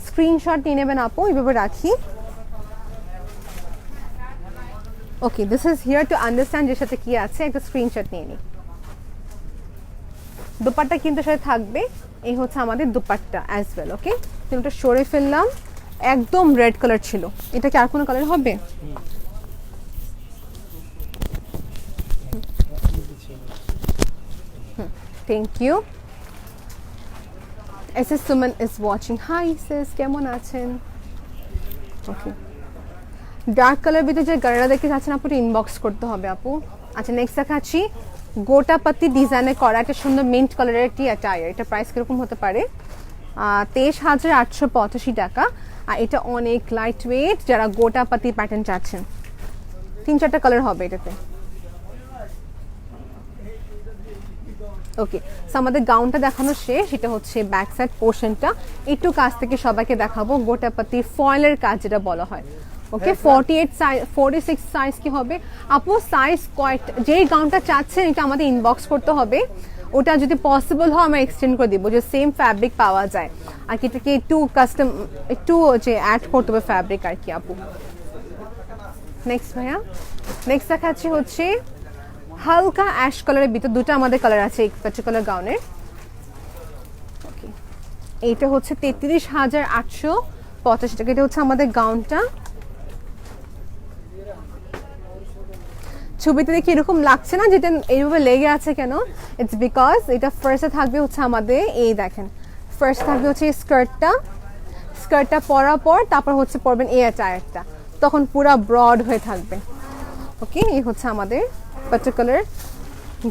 স্ক্রিনশট নিয়ে নেবেন আপু, এভাবে রাখি। Okay this is here to understand যের সাথে কি আছে, একটা স্ক্রিনশট নিয়ে নিই। দুপাট্টা কিন্তু সাথে থাকবে। এই হচ্ছে আমাদের দুপাট্টা অ্যাজ ওয়েল। ওকে ওটা সরে ফেললাম, একদম রেড কালার ছিল। এটা কি আর কোনো কালার হবে? Thank you. S S Suman is watching, hi sis কেমন আছেন? ওকে ডার্ক কালার ভিতরে যে গাড়িটা দেখতে চাচ্ছেন আপু ইনবক্স করতে হবে আপু। আচ্ছা নেক্সট দেখাচ্ছি গোটাপাতি ডিজাইনে করা একটা সুন্দর মিন্ট কালারের একটি অ্যাটায়ার। এটা প্রাইস কিরকম হতে পারে? 23,885 টাকা। আর এটা অনেক লাইট ওয়েট, যারা গোটাপাতি প্যাটার্ন চাচ্ছেন। 3-4টা কালার হবে এটাতে। ওকে সো আমাদের গাউনটা দেখানো শেষ। এটা হচ্ছে ব্যাক সাইড পোর্শনটা, একটু কাছ থেকে সবাইকে দেখাবো। গোটাপাতি ফয়েলের কাজ যেটা বলা হয়। ওকে 48 সাইজ 46 সাইজ কি হবে আপু? সাইজ কয়েকটা, যেই গাউনটা চাচ্ছেন এটা আমাদের ইনবক্স করতে হবে। ওটা যদি পসিবল হয় আমরা এক্সটেন্ড করে দিব, যে সেম ফ্যাব্রিক পাওয়া যায় আর কি, এটাকে একটু কাস্টম একটু যে অ্যাড করতে হবে ফ্যাব্রিক আর কি আপু। নেক্সট ভাইয়া, নেক্সট দেখাচ্ছি হচ্ছে হালকা অ্যাশ কালারের ভিতর, দুটো আমাদের কালার আছে এই পার্টিকুলার গাউনের। ওকে এইটা হচ্ছে 33,885 টাকা। এটা হচ্ছে আমাদের গাউনটা। ছবিতে দেখি এরকম লাগছে না যেটা এইভাবে লেগে আছে কেন? ইটস বিকজ এটা ফার্স্টে থাকবে হচ্ছে আমাদের, এই দেখেন ফার্স্ট থাকবে হচ্ছে এই স্কার্টটা পরার পর তারপর হচ্ছে পরবেন এই অ্যাটায়ারটা, তখন পুরো ব্রড হয়ে থাকবে। ওকে এই হচ্ছে আমাদের পার্টিকুলার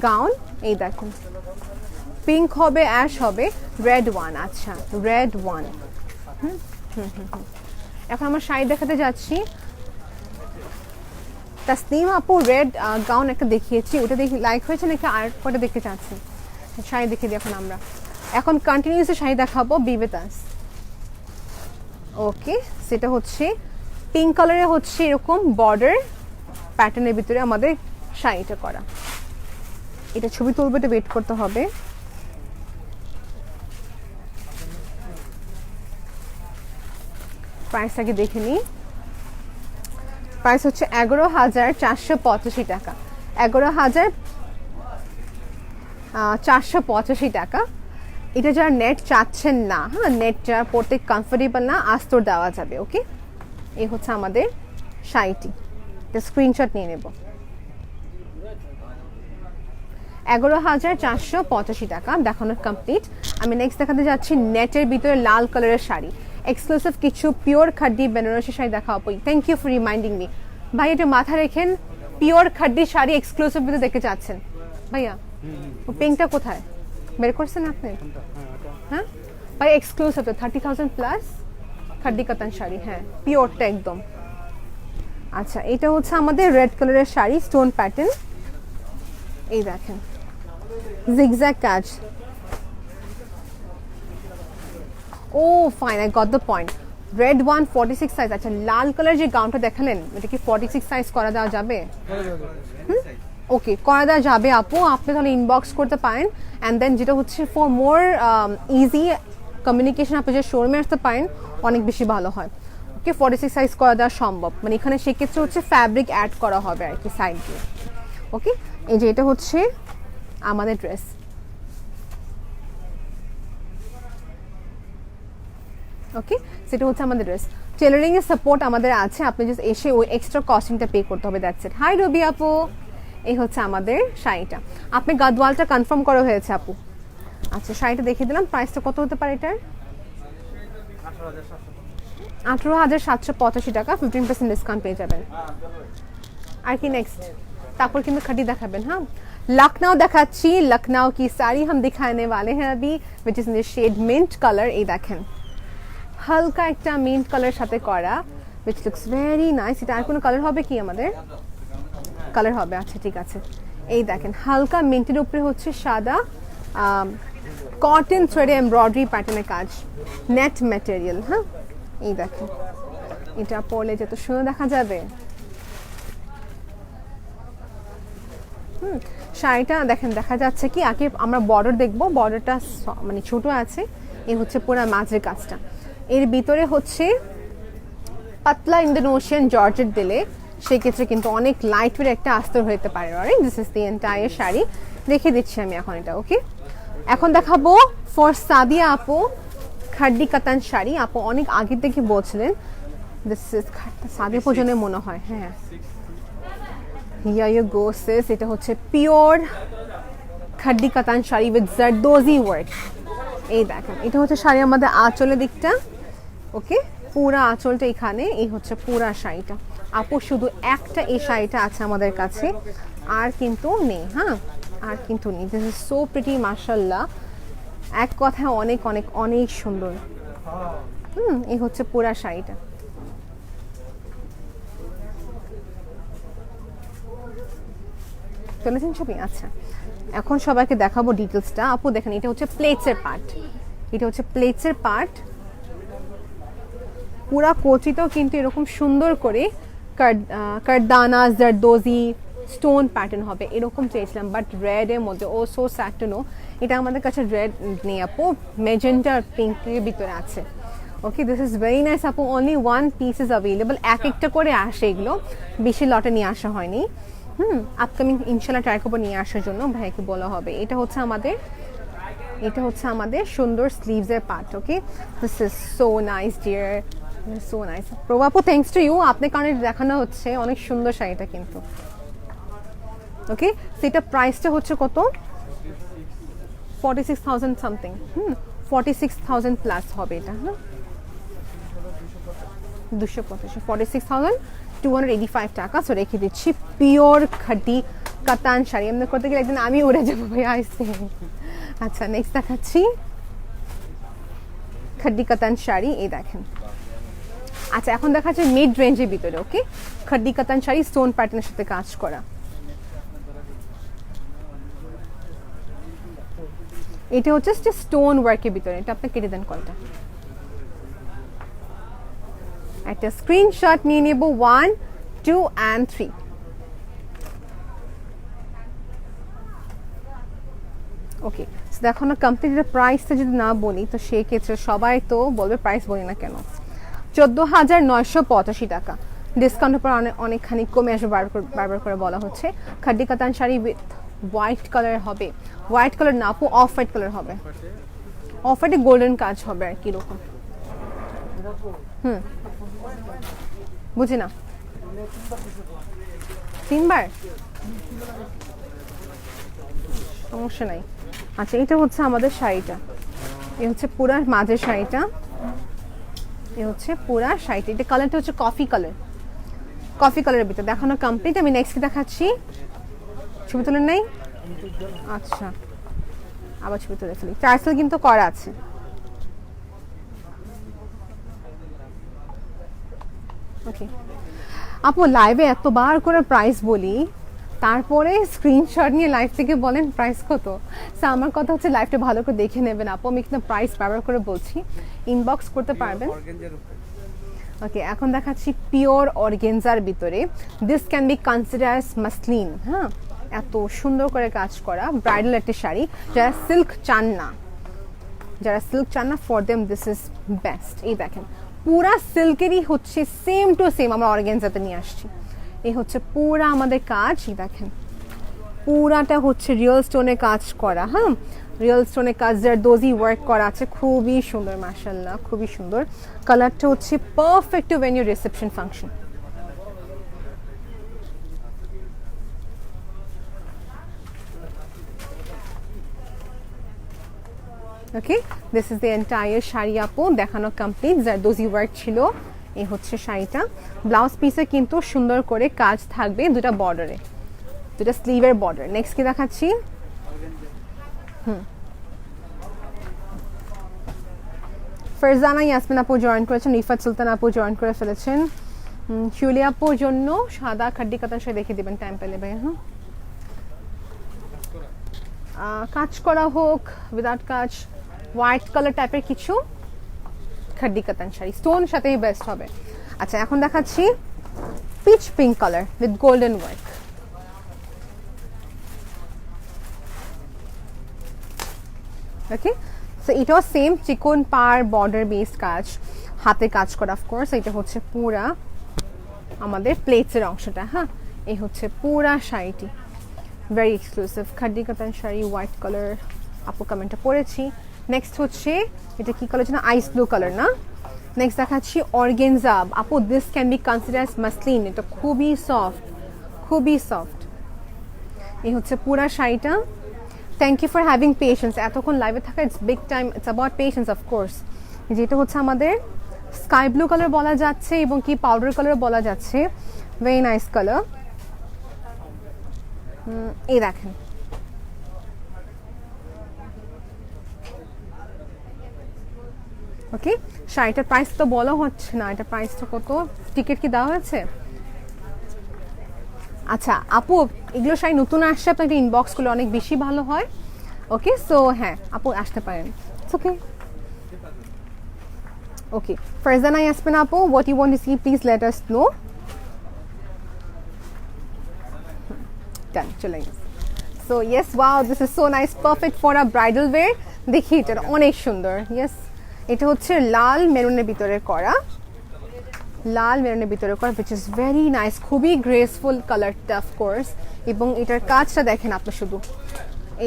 গাউন, এই দেখুন পিঙ্ক হবে, অ্যাশ হবে, রেড ওয়ান। আচ্ছা রেড ওয়ান। এখন আমার শাড়ি দেখাতে যাচ্ছি। তাসনিম আপু রেড গাউন একটা দেখিয়েছি, ওটা দেখি লাইক হয়েছে নাকি আর কটা দেখতে চাচ্ছি? শাড়ি দেখিয়ে দিই এখন আমরা। এখন কন্টিনিউসলি শাড়ি দেখাবো বিবেতাস। ওকে, সেটা হচ্ছে পিঙ্ক কালারে হচ্ছে এরকম বর্ডার প্যাটার্নের ভিতরে আমাদের শাড়িটা করা। এটা ছবি তুলবে, এটা ওয়েট করতে হবে। প্রাইস আগে দেখে নিই। প্রাইস হচ্ছে 11,485 টাকা। 11,485 টাকা। এটা যারা নেট চাচ্ছেন না, হ্যাঁ নেট যারা পড়তে কমফোর্টেবল না, আস্তর দেওয়া যাবে। ওকে, এই হচ্ছে আমাদের শাড়িটি। এটা স্ক্রিনশট নিয়ে নেব। 11,485 টাকা দেখানো কমপ্লিট। আমি নেক্সট দেখাতে যাচ্ছি নেটের ভিতরে লাল কালারের শাড়ি, এক্সক্লুসিভ কিছু পিওর খাড্ডি বেনারসি শাড়ি দেখাবো। Thank you for reminding me. ভাই এটা মাথা রেখেন, পিওর খাড্ডি শাড়ি এক্সক্লুসিভ ভিতরে দেখতে চাচ্ছেন ভাইয়া? পিঙ্কটা কোথায় বের করছেন আপনি? হ্যাঁ ভাই এক্সক্লুসিভ তো 30,000 প্লাস খাড্ডি কাতান শাড়ি, হ্যাঁ পিওরটা একদম। আচ্ছা এটা হচ্ছে আমাদের রেড কালারের শাড়ি, স্টোন প্যাটার্ন, এই দেখেন জিগজ্যাগ কাজ। Oh fine, I got the point. Red one 46 size. আচ্ছা লাল কালার যে গাউনটা দেখালেন এটা কি 46 সাইজ করা দেওয়া যাবে? ওকে করা দেওয়া যাবে আপু, আপনি তাহলে ইনবক্স করতে পারেন। অ্যান্ড দেন যেটা হচ্ছে ফর মোর ইজি কমিউনিকেশন, আপনি যে শোরুমে আসতে পারেন অনেক বেশি ভালো হয়। ওকে 46 সাইজ করা দেওয়া সম্ভব, মানে এখানে সেক্ষেত্রে হচ্ছে ফ্যাব্রিক অ্যাড করা হবে আর কি সাইড দিয়ে। ওকে, এই যে এটা হচ্ছে আমাদের ড্রেস। ওকে, সেটা হচ্ছে আমাদের ড্রেস। টেলারিং এর সাপোর্ট আমাদের আছে, আপনি জাস্ট এসে ওই এক্সট্রা কস্টিংটা পে করতে হবে, দ্যাটস ইট। হাই রবি আপু, এই হচ্ছে আমাদের শাড়িটা। আপনি গাদওয়ালটা কনফার্ম করা হয়েছে আপু? আচ্ছা শাড়িটা দেখিয়ে দিলাম। প্রাইসটা কত হতে পারে এটার? 18,785 টাকা, 15% ডিসকাউন্ট পেয়ে যাবেন। আর কি নেক্সট? তারপর কিন্তু খাটি দেখাবেন। হ্যাঁ লখনऊ দেখাচ্ছি, লখনऊ কি শাড়ি हम दिखाने वाले हैं अभी, which is in the shade mint color। এই দেখেন হালকা একটা মিন্ট কালার সাথে করা, which looks very nice। এটা আর কোনো কালার হবে কি আমাদের? কালার হবে, আচ্ছা ঠিক আছে। এই দেখেন হালকা মিন্টের উপরে হচ্ছে সাদা কটন থ্রেডে এমব্রয়ডারি প্যাটার্নের কাজ, নেট ম্যাটেরিয়াল। হ্যাঁ এই দেখেন এটা পরলে যত সুন্দর দেখা যাবে। শাড়িটা দেখেন দেখা যাচ্ছে কি, আগে আমরা বর্ডার দেখবো, বর্ডারটা মানে ছোট আছে, এই হচ্ছে পুরো মাঝের কাজটা। এর ভিতরে হচ্ছে পাতলা ইন্দোনেশিয়ান জর্জেট দিলে সেক্ষেত্রে কিন্তু অনেক লাইট ওয়েট একটা আস্তর হতে পারে। Right, this is the entire sari. দেখিয়ে দিচ্ছি আমি এখন এটা। ওকে, এখন দেখাবো ফর সাদিয়া আপু খাড্ডি কাতান শাড়ি। আপু অনেক আগের থেকে বলছিলেন, দিস ইজ সাদিয়া পর্যন্ত মনে হয়। হ্যাঁ হিয়ার ইউ গো সিস, এটা হচ্ছে পিওর খাড্ডি কাতান শাড়ি উইথ জারদোজি ওয়ার্ক। এই দেখেন এটা হচ্ছে শাড়ি আমাদের আঁচলের দিকটা। ওকে, পুরা আঁচলটা এখানে, এই হচ্ছে পুরা শাড়িটা। আপু শুধু একটা এই শাড়িটা আছে আমাদের কাছে, আর কিন্তু নেই। হ্যাঁ আর কিন্তু নেই। দিস ইজ সো প্রিটি মাশাআল্লাহ, এক কথায় অনেক অনেক অনেক সুন্দর। এই হচ্ছে পুরা শাড়িটা। চলেছেন ছবি? আচ্ছা এখন সবাইকে দেখাবো ডিটেলসটা। আপু দেখেন এটা হচ্ছে প্লেটসের পার্ট, এটা হচ্ছে প্লেটসের পার্ট। পুরা কোচিটাও কিন্তু এরকম সুন্দর করে কারদানা জারদোজি স্টোন প্যাটার্ন হবে এরকম চেয়েছিলাম, বাট রেড এর মধ্যে। ও সো স্যাড টু নো এটা আমাদের কাছে রেড নেই আপু, মেজেন্টা পিঙ্কের ভিতরে আছে। ওকে, দিস ইজ ভেরি নাইস আপু, only one piece is available. এক একটা করে আসে, এগুলো বেশি লটে নিয়ে আসা হয়নি। আপকামিং ইনশাল্লাহ ট্রাই করবো নিয়ে আসার জন্য, ভাইকে বলা হবে। এটা হচ্ছে আমাদের সুন্দর স্লিভসের part. Okay, this is so nice dear, so nice. প্রভাপু থ্যাঙ্কস টু ইউ, আপনার কারণে দেখানো হচ্ছে অনেক সুন্দর শাড়িটা কিন্তু। ওকে, সেটা প্রাইসটা হচ্ছে কত? 46,000 সামথিং। 46,000 প্লাস হবে এটা। হ্যাঁ 250, 46,285 টাকা। সো রেখে দিচ্ছি পিওর খাঁটি কাতান শাড়ি এমনি করতে গেলে একদিন আমি উড়ে যাবো ভাই আইসে। আচ্ছা নেক্সট দেখাচ্ছি খাড্ডি কাতান শাড়ি, এই দেখেন। আচ্ছা এখন দেখাচ্ছি মিড রেঞ্জের ভিতরে, ওকে, খাড্ডি কাতান শাড়ি স্টোন প্যাটার্নের সাথে কাজ করা। এটা হচ্ছে স্টোন ওয়ার্কের ভিতরে, এটা আপনি কেটে দেন কয়টা। একটা স্ক্রিনশট নিয়ে নেব 1, 2 and 3। ওকে, দেখো না কমপ্লিট প্রাইসটা যদি না বলি তো সেই ক্ষেত্রে সবাই তো বলবে প্রাইস বলি না কেন। 14,985 টাকা, ডিসকাউন্টের পর অনেকখানি কমে আসবে, বারবার করে বলা হচ্ছে। খাড্ডি কাতান শাড়ি উইথ হোয়াইট কালার হবে, হোয়াইট কালার না আপু, অফ হোয়াইট কালার হবে, অফ হোয়াইটে গোল্ডেন কাজ হবে আর কি রকম। বুঝি না, 3বার সমস্যা নাই। আচ্ছা এটা হচ্ছে আমাদের শাড়িটা, এ হচ্ছে পুরা মাঝের শাড়িটা, এ হচ্ছে পুরা শাড়িটা। এটা কালারটা হচ্ছে কফি কালার, কফি কালারের ভিতরে দেখানো কমপ্লিট। আমি নেক্সট দেখাচ্ছি, ছবি তোলেন নাই? আচ্ছা আবার ছবি তুলে ফেলি, টার্সেল কিন্তু করা আছে। ওকে আপু লাইভে এতবার করে প্রাইস বলি, তারপরে স্ক্রিনশট নিয়ে লাইভ থেকে বলেন প্রাইস কত। সো আমার কথা হচ্ছে লাইভটা ভালো করে দেখে নেবেন আপু, আমি কিন্তু প্রাইস ব্যবহার করে বলছি, ইনবক্স করতে পারবেন। ওকে এখন দেখাচ্ছি পিওর অর্গেনজার ভিতরে, this can be consider as muslin. হ্যাঁ এত সুন্দর করে কাজ করা ব্রাইডাল একটা শাড়ি, যারা সিল্ক চান না, যারা সিল্ক চান না for them this is best. এই দেখেন পুরা সিল্কেরই হচ্ছে সেম টু সেম আমরা অর্গেনজাতে নিয়ে আসছি। এই হচ্ছে পুরা আমাদের কাজ, দেখেন পুরাটা হচ্ছে রিয়েল স্টোনে কাজ করা। হ্যাঁ রিয়েল স্টোনে কাজ, জারদোজি ওয়ার্ক করা আছে, খুবই সুন্দর মাশাআল্লাহ, খুবই সুন্দর। কালারটা হচ্ছে perfect two venue reception function. Okay this is the entire sari আপু, দেখানো কমপ্লিট, জারদোজি ওয়ার্ক ছিল। এই হচ্ছে শাড়িটা, ব্লাউজ পিসে কিন্তু সুন্দর করে কাজ থাকবে, দুটা বর্ডারে, দুটা স্লিভের বর্ডার। নেক্সট কি দেখাচ্ছি, ফারজানা ইয়াসমিন আপু জয়েন করেছেন, রিফাত সুলতান আপু জয়েন করে ফেলেছেন। শিউলি আপুর জন্য সাদা খাড্ডি কাতান শাড়ি দেখিয়ে দিবেন টাইম পেলে ভাই। হ্যাঁ কাজ করা হোক উইদাউট কাজ, হোয়াইট কালার টাইপের কিছু খাড্ডি কাতান শাড়ি স্টোন সাথেই বেস্ট হবে। আচ্ছা এখন দেখাচ্ছি pitch pink colour with golden work. Okay so এটাও সেম চিকন পার বর্ডার বেসড কাজ, হাতে কাজ করা অফকোর্স। এটা হচ্ছে পুরা আমাদের প্লেটসের অংশটা। হ্যাঁ এই হচ্ছে পুরা শাড়িটি, ভেরি এক্সক্লুসিভ খাড্ডি কাতান শাড়ি, হোয়াইট কালার আপু কমেন্টটা পড়েছি। নেক্সট হচ্ছে এটা কি কালার যেন, আইস ব্লু কালার না। নেক্সট দেখাচ্ছি অর্গেনজা আপু, this can be consider as muslin, এটা খুবই সফট, খুবই সফট। এই হচ্ছে পুরা শাড়িটা। Thank you for having patience, এতক্ষণ লাইভে থাকা it's big time, it's about patience of course. যেটা হচ্ছে আমাদের স্কাই ব্লু কালার বলা যাচ্ছে এবং কি পাউডার কালার বলা যাচ্ছে, ভেরি নাইস কালার। এই দেখেন ওকে শাড়িটার প্রাইস তো বলা হচ্ছে না, এটা প্রাইসটা কত, টিকিট কি দেওয়া হয়েছে? আচ্ছা আপু এগুলো শাড়ি নতুন আসছে, আপনাকে ইনবক্স করলে অনেক বেশি ভালো হয়। ওকে সো হ্যাঁ আপু আসতে পারেন, ওকে ওকে। ফারজানা ইয়াসমিন আপু, what you want to see please let us know. Done, চলে গেছে। So yes wow this is so nice, perfect for a bridal wear. দেখি এটা অনেক সুন্দর। ইয়েস এটা হচ্ছে লাল মেরুনের ভিতরে করা, লাল মেরুনের ভিতরে করা, which is very nice, খুবই গ্রেসফুল কালারটা অফকোর্স। এবং এটার কাজটা দেখেন আপনি শুধু,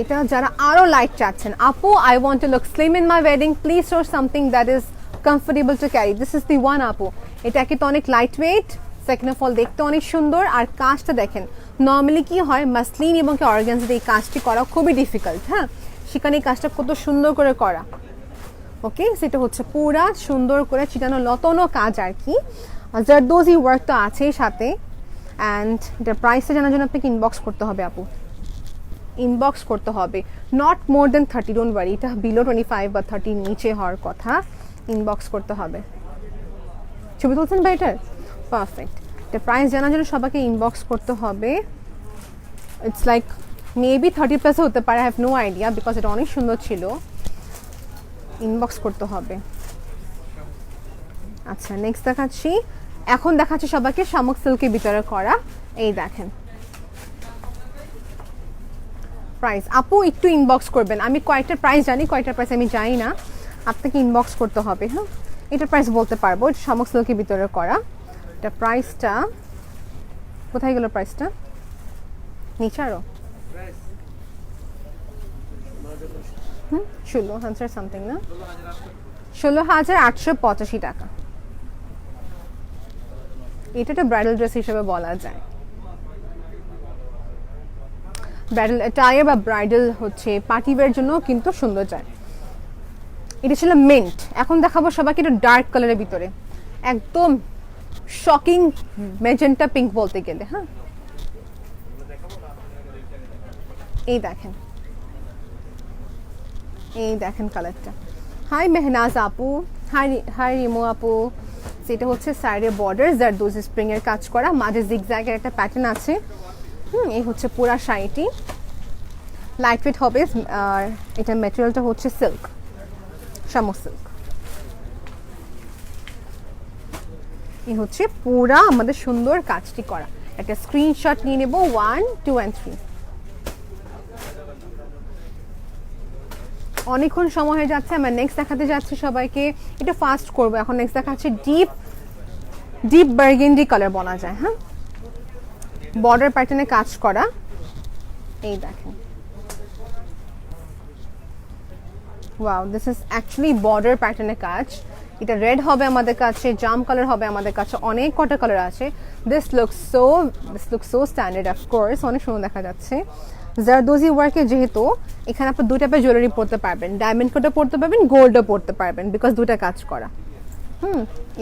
এটা যারা আরো লাইট চাচ্ছেন, আপু I want to look slim in my wedding, please show something that is comfortable to carry, this is the one আপু। এটা কিন্তু অনেক light weight, second of all দেখতে অনেক সুন্দর। আর কাজটা দেখেন, নর্মালি কি হয় মাসলিন এবং কি অর্গানজাতে এই কাজটি করা খুবই ডিফিকাল্ট। হ্যাঁ সেখানে এই কাজটা কত সুন্দর করে করা। ওকে সেটা হচ্ছে পুরা সুন্দর করে চিটানো লতানো কাজ আর কি, জারদোজি ওয়ার্ক তো আছেই সাথে। অ্যান্ড এটার প্রাইসটা জানার জন্য আপনাকে ইনবক্স করতে হবে আপু, ইনবক্স করতে হবে, not more then 30, don't worry, এটা বিলো 25 বা 30 নিচে হওয়ার কথা, ইনবক্স করতে হবে। ছবি তুলছেন ভাই এটার? পারফেক্ট। এটা প্রাইস জানার জন্য সবাইকে ইনবক্স করতে হবে। ইটস লাইক মেবি 30+ হতে পারে, I have no idea, because এটা অনেক সুন্দর ছিল, ইনবক্স করতে হবে। আচ্ছা নেক্সট দেখাচ্ছি, এখন দেখাচ্ছি সবাইকে শামুক সিল্কের ভিতরে করা, এই দেখেন প্রাইস। আপু একটু ইনবক্স করবেন, আমি কয়েকটা প্রাইস জানি, কয়েকটা প্রাইস আমি জানি না, আপনাকে ইনবক্স করতে হবে। হ্যাঁ এটার প্রাইস বলতে পারবো, এটা শামুক সিল্কের ভিতরে করা। এটা প্রাইসটা কোথায় গেল? প্রাইসটা নিচে আরো 16,000 সামথিং না, 16,885 টাকা। এটা একটা ব্রাইডাল ড্রেস হিসেবে বলা যায়, ব্রাইডাল অ্যাটায়ার বা ব্রাইডাল হচ্ছে পার্টিওয়্যার জন্য কিন্তু সুন্দর যায়। এটা ছিল মিন্ট, এখন দেখাবো সবাইকে এটা ডার্ক কালারের ভিতরে, একদম শকিং ম্যাজেন্টা পিঙ্ক বলতে গেলে। হ্যাঁ এই দেখেন, এই দেখেন কালারটা। হাই মেহনাজ আপু, হাই হাই রিমো আপু। সেটা হচ্ছে সাইডে বর্ডার জারদোজি স্প্রিং এর কাজ করা, মাঝে জিগজ্যাগের একটা প্যাটার্ন আছে। এই হচ্ছে পুরা শাড়িটি, লাইট ওয়েট হবে, আর এটা ম্যাটেরিয়ালটা হচ্ছে সিল্ক, শামুক সিল্ক। এই হচ্ছে পুরা আমাদের সুন্দর কাজটি করা। একটা স্ক্রিনশট নিয়ে নেব, 1, 2 and 3। অনেকক্ষণ সময় হয়ে যাচ্ছে, আমরা নেক্সট দেখাতে যাচ্ছি সবাইকে, এটা ফাস্ট করবো এখন। নেক্সট দেখাচ্ছি ডিপ ডিপ বার্গেন্ডি কালার বলা যায়। হ্যাঁ বর্ডার প্যাটার্নে কাজ করা, এই দেখেন, wow this is actually border প্যাটার্নের কাজ। এটা রেড হবে আমাদের কাছে, জাম কালার হবে আমাদের কাছে, অনেক কটা কালার আছে। This looks so standard, of course অনেক সুন্দর দেখা যাচ্ছে। জারদোজি ওয়ার্কে যেহেতু এখানে আপনি দুই টাইপের জুয়েলারি পরতে পারবেন, ডায়মন্ড কোটও পরতে পারবেন, গোল্ডও পরতে পারবেন, বিকজ দুটা কাজ করা।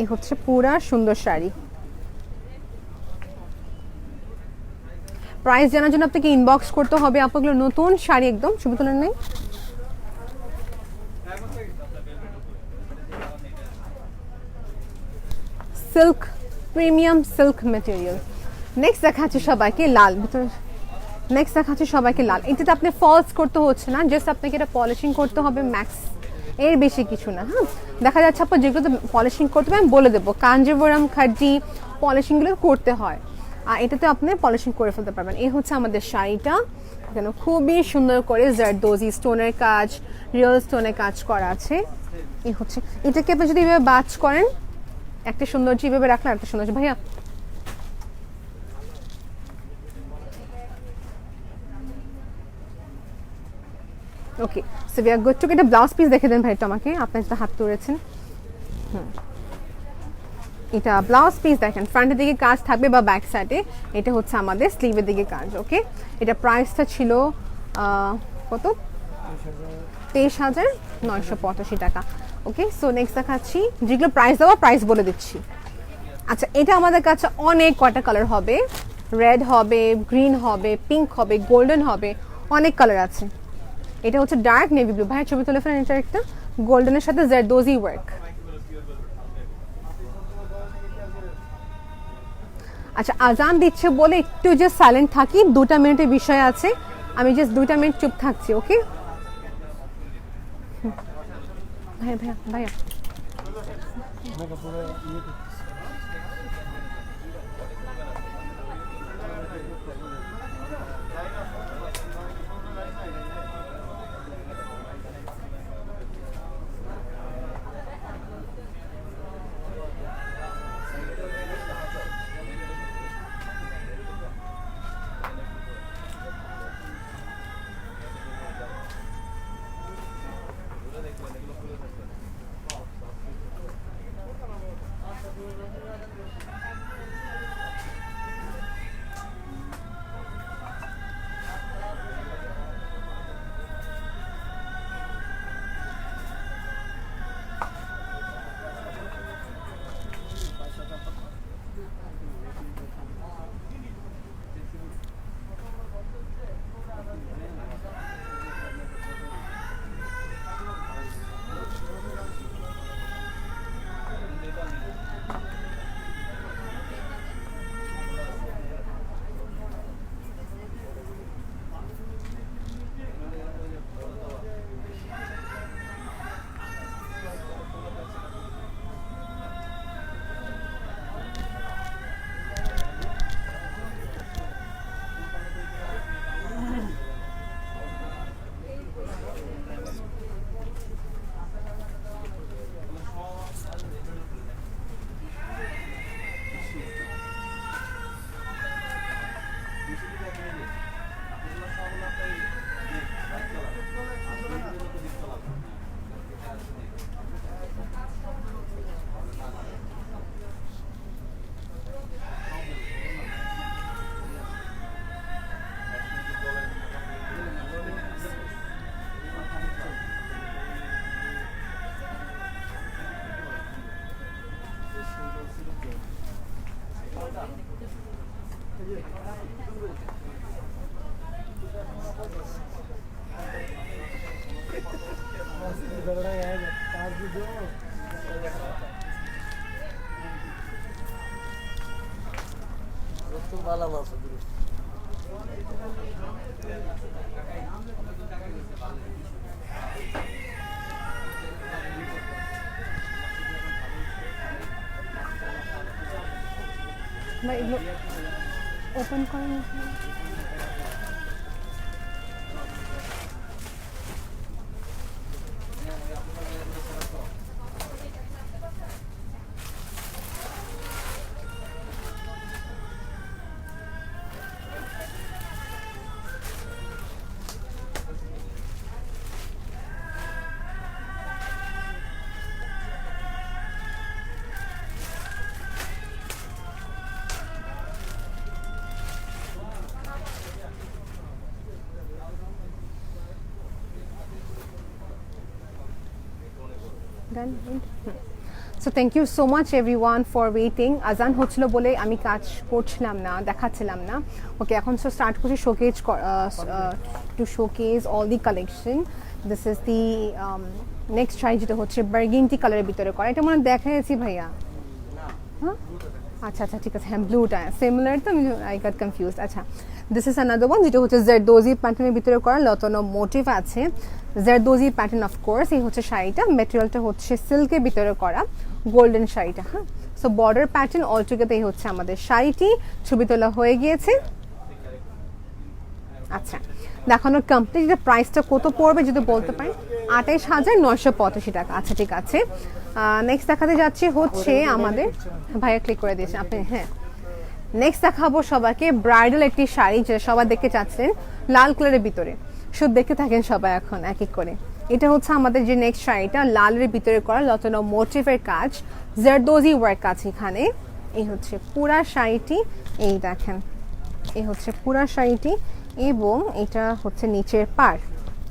এই হচ্ছে পুরা সুন্দর শাড়ি। প্রাইস জানার জন্য আপনাকে ইনবক্স করতে হবে। আপনাগুলো নতুন শাড়ি, একদম ছবি তোলেন নাই, silk, premium silk material. Next দেখাচ্ছি সবাইকে লাল ভিতরে, নেক্সট দেখাচ্ছি সবাইকে লাল। এটাতে আপনি ফলস করতে হচ্ছে না, জাস্ট আপনাকে এটা পলিশিং করতে হবে ম্যাক্স, এর বেশি কিছু না। হ্যাঁ দেখা যাচ্ছে আপনার যেগুলোতে পলিশিং করতে হবে আমি বলে দেবো, কাঞ্জিভরম খাড্ডি পলিশিংগুলো করতে হয়, আর এটাতে আপনি পলিশিং করে ফেলতে পারবেন। এই হচ্ছে আমাদের শাড়িটা, এখানে খুবই সুন্দর করে জারদোজি স্টোনের কাজ, রিয়েল স্টোনের কাজ করা আছে। এই হচ্ছে, এটাকে আপনি যদি এভাবে বাজ করেন, একটা সৌন্দর্য এভাবে রাখলে একটা সৌন্দর্য। ভাইয়া okay, so we are good to get. এটা ব্লাউজ পিস দেখে দেন ভাই তো আমাকে, আপনি যেটা হাত তুলেছেন। এটা ব্লাউজ পিস দেখেন, ফ্রন্টের দিকে কাজ থাকবে বা ব্যাক সাইডে, এটা হচ্ছে আমাদের স্লিভের দিকে কাজ। ওকে, এটা প্রাইসটা ছিল কত? 23,985 টাকা। ওকে, সো নেক্সট দেখাচ্ছি, যেগুলো প্রাইস দেওয়া প্রাইস বলে দিচ্ছি। আচ্ছা এটা আমাদের কাছে অনেক কয়টা কালার হবে, রেড হবে, গ্রিন হবে, পিঙ্ক হবে, গোল্ডেন হবে, অনেক কালার আছে। এটা হচ্ছে ডার্ক নেভি ব্লু, ভাই ছবি তুলে ফেলেন, এটা একটা গোল্ডেনের সাথে জারদোজি ওয়ার্ক। আচ্ছা আজান দিচ্ছে বলে একটু জাস্ট সাইলেন্ট থাকি, 2 মিনিটের বিষয় আছে, আমি জাস্ট 2 মিনিট চুপ থাকছি। ওকে ভাইয়া ভাইয়া ভাইয়া ভাই এগুলো ওপেন করেন। So thank you so much everyone for waiting. Azan হচ্ছিল বলে আমি কাজ করছিলাম না, দেখাচ্ছিলাম না। ওকে, এখন সো স্টার্ট করছি showcase to showcase all the collection. This is the next sari, যেটা হচ্ছে বার্গেন্ডি কালারের ভিতরে করা। এটা মনে দেখাইছি ভাইয়া? হ্যাঁ, আচ্ছা আচ্ছা ঠিক আছে, হ্যাঁ ব্লুটা সিমিলার, তো আমি আই গট কনফিউজড। আচ্ছা, দিস ইজ অ্যানাদার ওয়ান, যেটা হচ্ছে জারদোজি প্যাটার্নের ভিতরে করা, লতানো মোটিভ আছে, জারদোজি প্যাটার্ন অফকোর্স। এই হচ্ছে শাড়িটা, মেটেরিয়ালটা হচ্ছে সিল্কের ভিতরে করা, গোল্ডেন শাড়িটা। হ্যাঁ, so border pattern all together. এই হচ্ছে আমাদের শাড়িটি, ছবি তোলা হয়ে গিয়েছে। আচ্ছা, দেখানোর কমপ্লিট। এটা প্রাইসটা কত পড়বে যদি বলতে পারেন? ২৮,৯৮৫ টাকা। আচ্ছা ঠিক আছে, নেক্সট দেখাতে যাচ্ছি হচ্ছে আমাদের, ভাইয়া ক্লিক করে দিয়েছেন আপনি। হ্যাঁ, নেক্সট দেখাবো সবাইকে ব্রাইডাল একটি শাড়ি, যেটা সবাই দেখতে চাচ্ছেন, লাল কালারের ভিতরে। শুধু দেখতে থাকেন সবাই এখন এক এক করে। এটা হচ্ছে আমাদের যে নেক্সট শাড়িটা, লালের ভিতরে করা, লতানো মোটিভের কাজ, জারদোজি ওয়ার্ক আছে এখানে। এই হচ্ছে পুরা শাড়িটি, এই দেখেন, এই হচ্ছে পুরা শাড়িটি, এবং এটা হচ্ছে নিচের পাড়।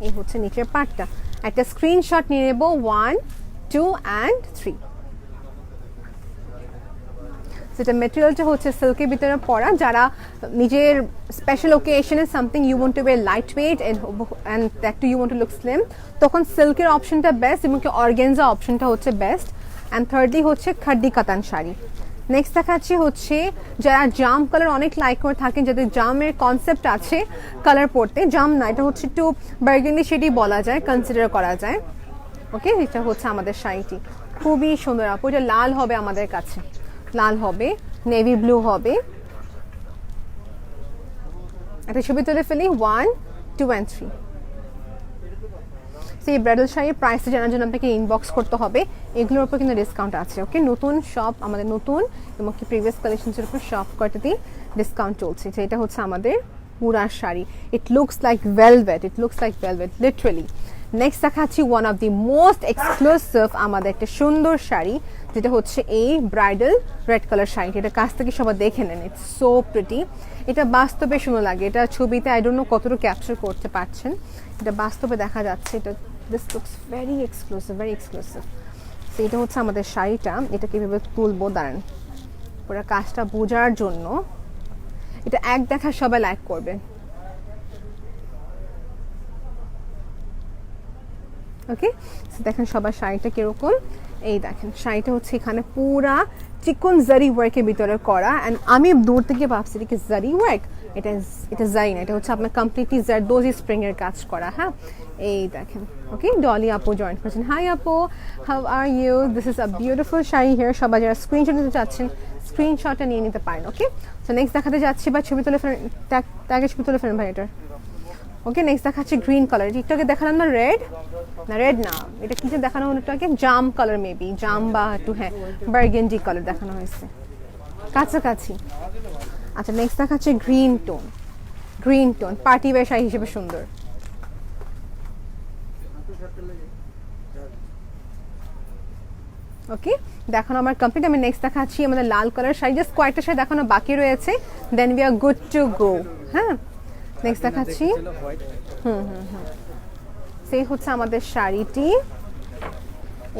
এই হচ্ছে নিচের পাড়টা। একটা স্ক্রিনশট নিয়ে নেব, 1, 2 and 3। যেটা মেটেরিয়ালটা হচ্ছে সিল্কের ভিতরে পরা। যারা নিজের স্পেশাল ওকেশনে something you want to wear light weight and that too you want to look slim, তখন সিল্কের অপশনটা বেস্ট, এবং কি অর্গেনজা অপশনটা হচ্ছে বেস্ট। অ্যান্ড থার্ডলি হচ্ছে খাড্ডি কাতান শাড়ি। নেক্সট দেখাচ্ছি হচ্ছে যারা জাম কালার অনেক লাইক করে থাকেন, যাদের জামের কনসেপ্ট আছে কালার পরতে, জাম না, এটা হচ্ছে একটু বার্গেন্ডি শেডই বলা যায়, কনসিডার করা যায়। ওকে, এটা হচ্ছে আমাদের শাড়িটি, খুবই সুন্দর আপু। এটা লাল হবে আমাদের কাছে, লাল হবে, নেভি ব্লু হবে। একটা ছবি তুলে ফেলি, 1, 2 and 3। সেই ব্রাইডাল শাড়ির প্রাইসটা জানার জন্য আপনাকে ইনবক্স করতে হবে। এগুলোর উপর কিন্তু ডিসকাউন্ট আছে। ওকে, নতুন শপ আমাদের, নতুন এবং কি প্রিভিয়াস কালেকশনসের উপর শপ কয়টাতেই ডিসকাউন্ট চলছে। তো এটা হচ্ছে আমাদের পুরা sari. It looks like velvet, it looks like velvet literally. Next দেখাচ্ছি one of the most exclusive আমাদের একটা সুন্দর শাড়ি, যেটা হচ্ছে এই ব্রাইডাল রেড কালার শাড়ি। এটা কাছ থেকে সবাই দেখে নেন, ইটস সো প্রিটি। এটা বাস্তবে সুন্দর লাগে, এটা ছবিতে আই ডোন্ট নো কতটুকু ক্যাপচার করতে পারছেন, এটা বাস্তবে দেখা যাচ্ছে। এটা this looks very exclusive, very exclusive. তো এটা হচ্ছে আমাদের শাড়িটা। এটা কীভাবে তুলবো দাঁড়ান, পুরো কাজটা বোঝার জন্য। এটা এক দেখা সবাই লাইক করবে। ওকে, দেখেন সবার শাড়িটা কিরকম। এই দেখেন শাড়িটা হচ্ছে এখানে পুরা চিকন জারি ওয়ার্কের ভিতরে করা। অ্যান্ড আমি দূর থেকে ভাবছি কি জারি ওয়ার্ক, এটা জারি না, এটা হচ্ছে আপনার কমপ্লিটলি জারদোজি স্প্রিং এর কাজ করা। হ্যাঁ, এই দেখেন। ওকে, ডলি আপু জয়েন করেছেন। হাই আপু, how are you? This is a beautiful sari here. সবাই যারা স্ক্রিনশট নিতে চাচ্ছেন, স্ক্রিনশটটা নিয়ে নিতে পারেন। ওকে, সো নেক্সট দেখাতে যাচ্ছি, বা ছবি তুলে ফেলেন, ট্যাগে ছবি তুলে ফেলেন ভাই এটার। ওকে, নেক্সট দেখাচ্ছি গ্রিন কালার। একটু দেখালাম না রেড, না রেড না, এটা কি যে দেখানো হলো একটু আগে, জাম কালার, মেবি জাম বা একটু হ্যাঁ বার্গেন্ডি কালার দেখানো হয়েছে, কাছাকাছি। আচ্ছা, নেক্সট দেখাচ্ছে green tone, green tone party wear sari হিসেবে সুন্দর। ওকে, দেখানো আমার কমপ্লিট। আমি নেক্সট দেখাচ্ছি আমাদের লাল কালার শাড়ি, জাস্ট কয়েকটা শাড়ি দেখানো বাকি রয়েছে, then we are good to go. হ্যাঁ, নেক্সট দেখাচ্ছি। সেই হচ্ছে আমাদের শাড়িটি,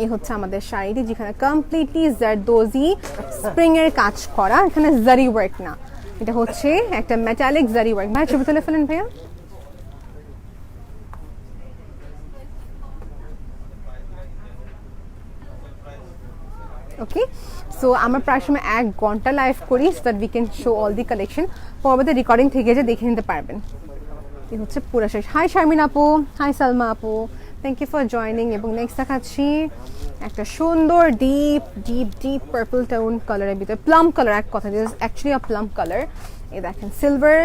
এই হচ্ছে আমাদের শাড়িটি, যেখানে কমপ্লিটলি জারদোজি স্প্রিং এর কাজ করা, এখানে জারি ওয়ার্ক না, এটা হচ্ছে একটা মেটালিক জারি ওয়ার্ক। ভাই ছবি তুলে ফেলেন ভাইয়া। ওকে, সো আমরা প্রায় সময় 1 ঘন্টা লাইভ করি so that we can show all the collection. পরবর্তী রেকর্ডিং থেকে যে দেখে নিতে পারবেন। এই হচ্ছে পুরো শেষ। হাই শারমিন আপু, হাই সালমা আপু, থ্যাংক ইউ ফর জয়নিং। এবং নেক্সট দেখাচ্ছি একটা সুন্দর deep deep deep purple tone কালারের ভিতরে, প্লাম কালার এক কথা, this actually a plum colour. এই দেখেন সিলভার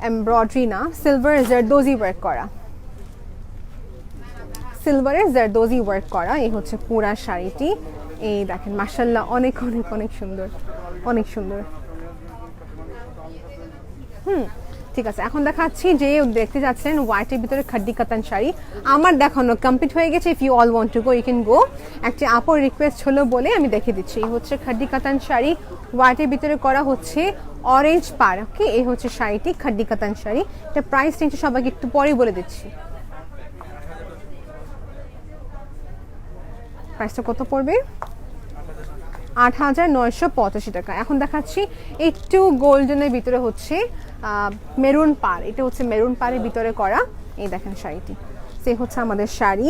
এমব্রয়ডারি না, সিলভার জারদোজি ওয়ার্ক করা, সিলভারের জারদোজি ওয়ার্ক করা। এই হচ্ছে পুরা শাড়িটি। এই দেখেন মাশাআল্লাহ অনেক অনেক অনেক সুন্দর, অনেক সুন্দর। ঠিক আছে, এখন দেখাচ্ছি যে দেখতে যাচ্ছেন হোয়াইটের ভিতরে খাড্ডি কাতান শাড়ি। আমার দেখানো কমপ্লিট হয়ে গেছে। If you all want to go you can go. একটা আপুর রিকোয়েস্ট হলো বলে আমি দেখে দিচ্ছি। এই হচ্ছে খাড্ডি কাতান শাড়ি, হোয়াইটের ভিতরে করা হচ্ছে অরেঞ্জ পার। ওকে, এই হচ্ছে শাড়িটি খাড্ডি কাতান শাড়ি। এটা প্রাইস রেঞ্জ সবাইকে একটু পরেই বলে দিচ্ছি। প্রাইসটা কত পড়বে? 8,985 টাকা। এখন দেখাচ্ছি একটু গোল্ডেনের ভিতরে হচ্ছে মেরুন পার। এটা হচ্ছে মেরুন পাড়ের ভিতরে করা। এই দেখেন শাড়িটি, সে হচ্ছে আমাদের শাড়ি,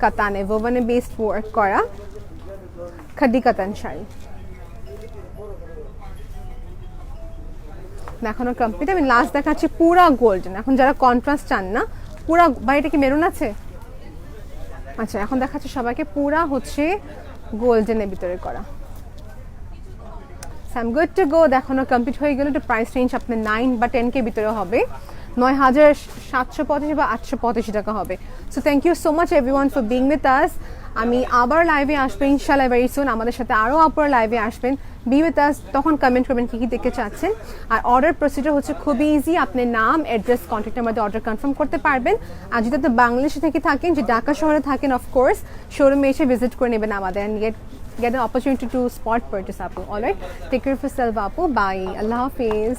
কাতানে ওভেনে বেসড ওয়ার্ক করা খাড্ডি কাতান শাড়ি। দেখানো কমপ্লিট। আমি লাস্ট দেখাচ্ছি পুরা গোল্ডেন। এখন যারা কন্ট্রাস্ট চান না, পুরা বাড়িটা কি মেরুন আছে? আচ্ছা, এখন দেখাচ্ছি সবাইকে পুরা হচ্ছে গোল্ডেনের ভিতরে করা। আই এম গুড টু গো। দেখানো কমপ্লিট হয়ে গেল। তো প্রাইস রেঞ্জ আপনার 9 বা 10 কে ভিতরে হবে, 9,785 বা 885 টাকা হবে। So thank you so much everyone for being with us. আমি আবার লাইভে আসবো ইনশাআল্লাহ ভেরি সুন। আমাদের সাথে আরও আপনারা লাইভে আসবেন, বি উইথ আস। তখন কমেন্ট করবেন কী কী দেখতে চাচ্ছেন। আর অর্ডার প্রসিডিউর হচ্ছে খুবই ইজি। আপনার নাম, অ্যাড্রেস, কন্ট্যাক্ট নাম্বার দিয়ে অর্ডার কনফার্ম করতে পারবেন। আর যদি আপনি বাংলাদেশে থেকে থাকেন, যে ঢাকা শহরে থাকেন, অফকোর্স শোরুমে এসে ভিজিট করে নেবেন আমাদের, and get an opportunity to spot purchase apu. All right, take care of yourself apu. Bye. Allah Hafiz.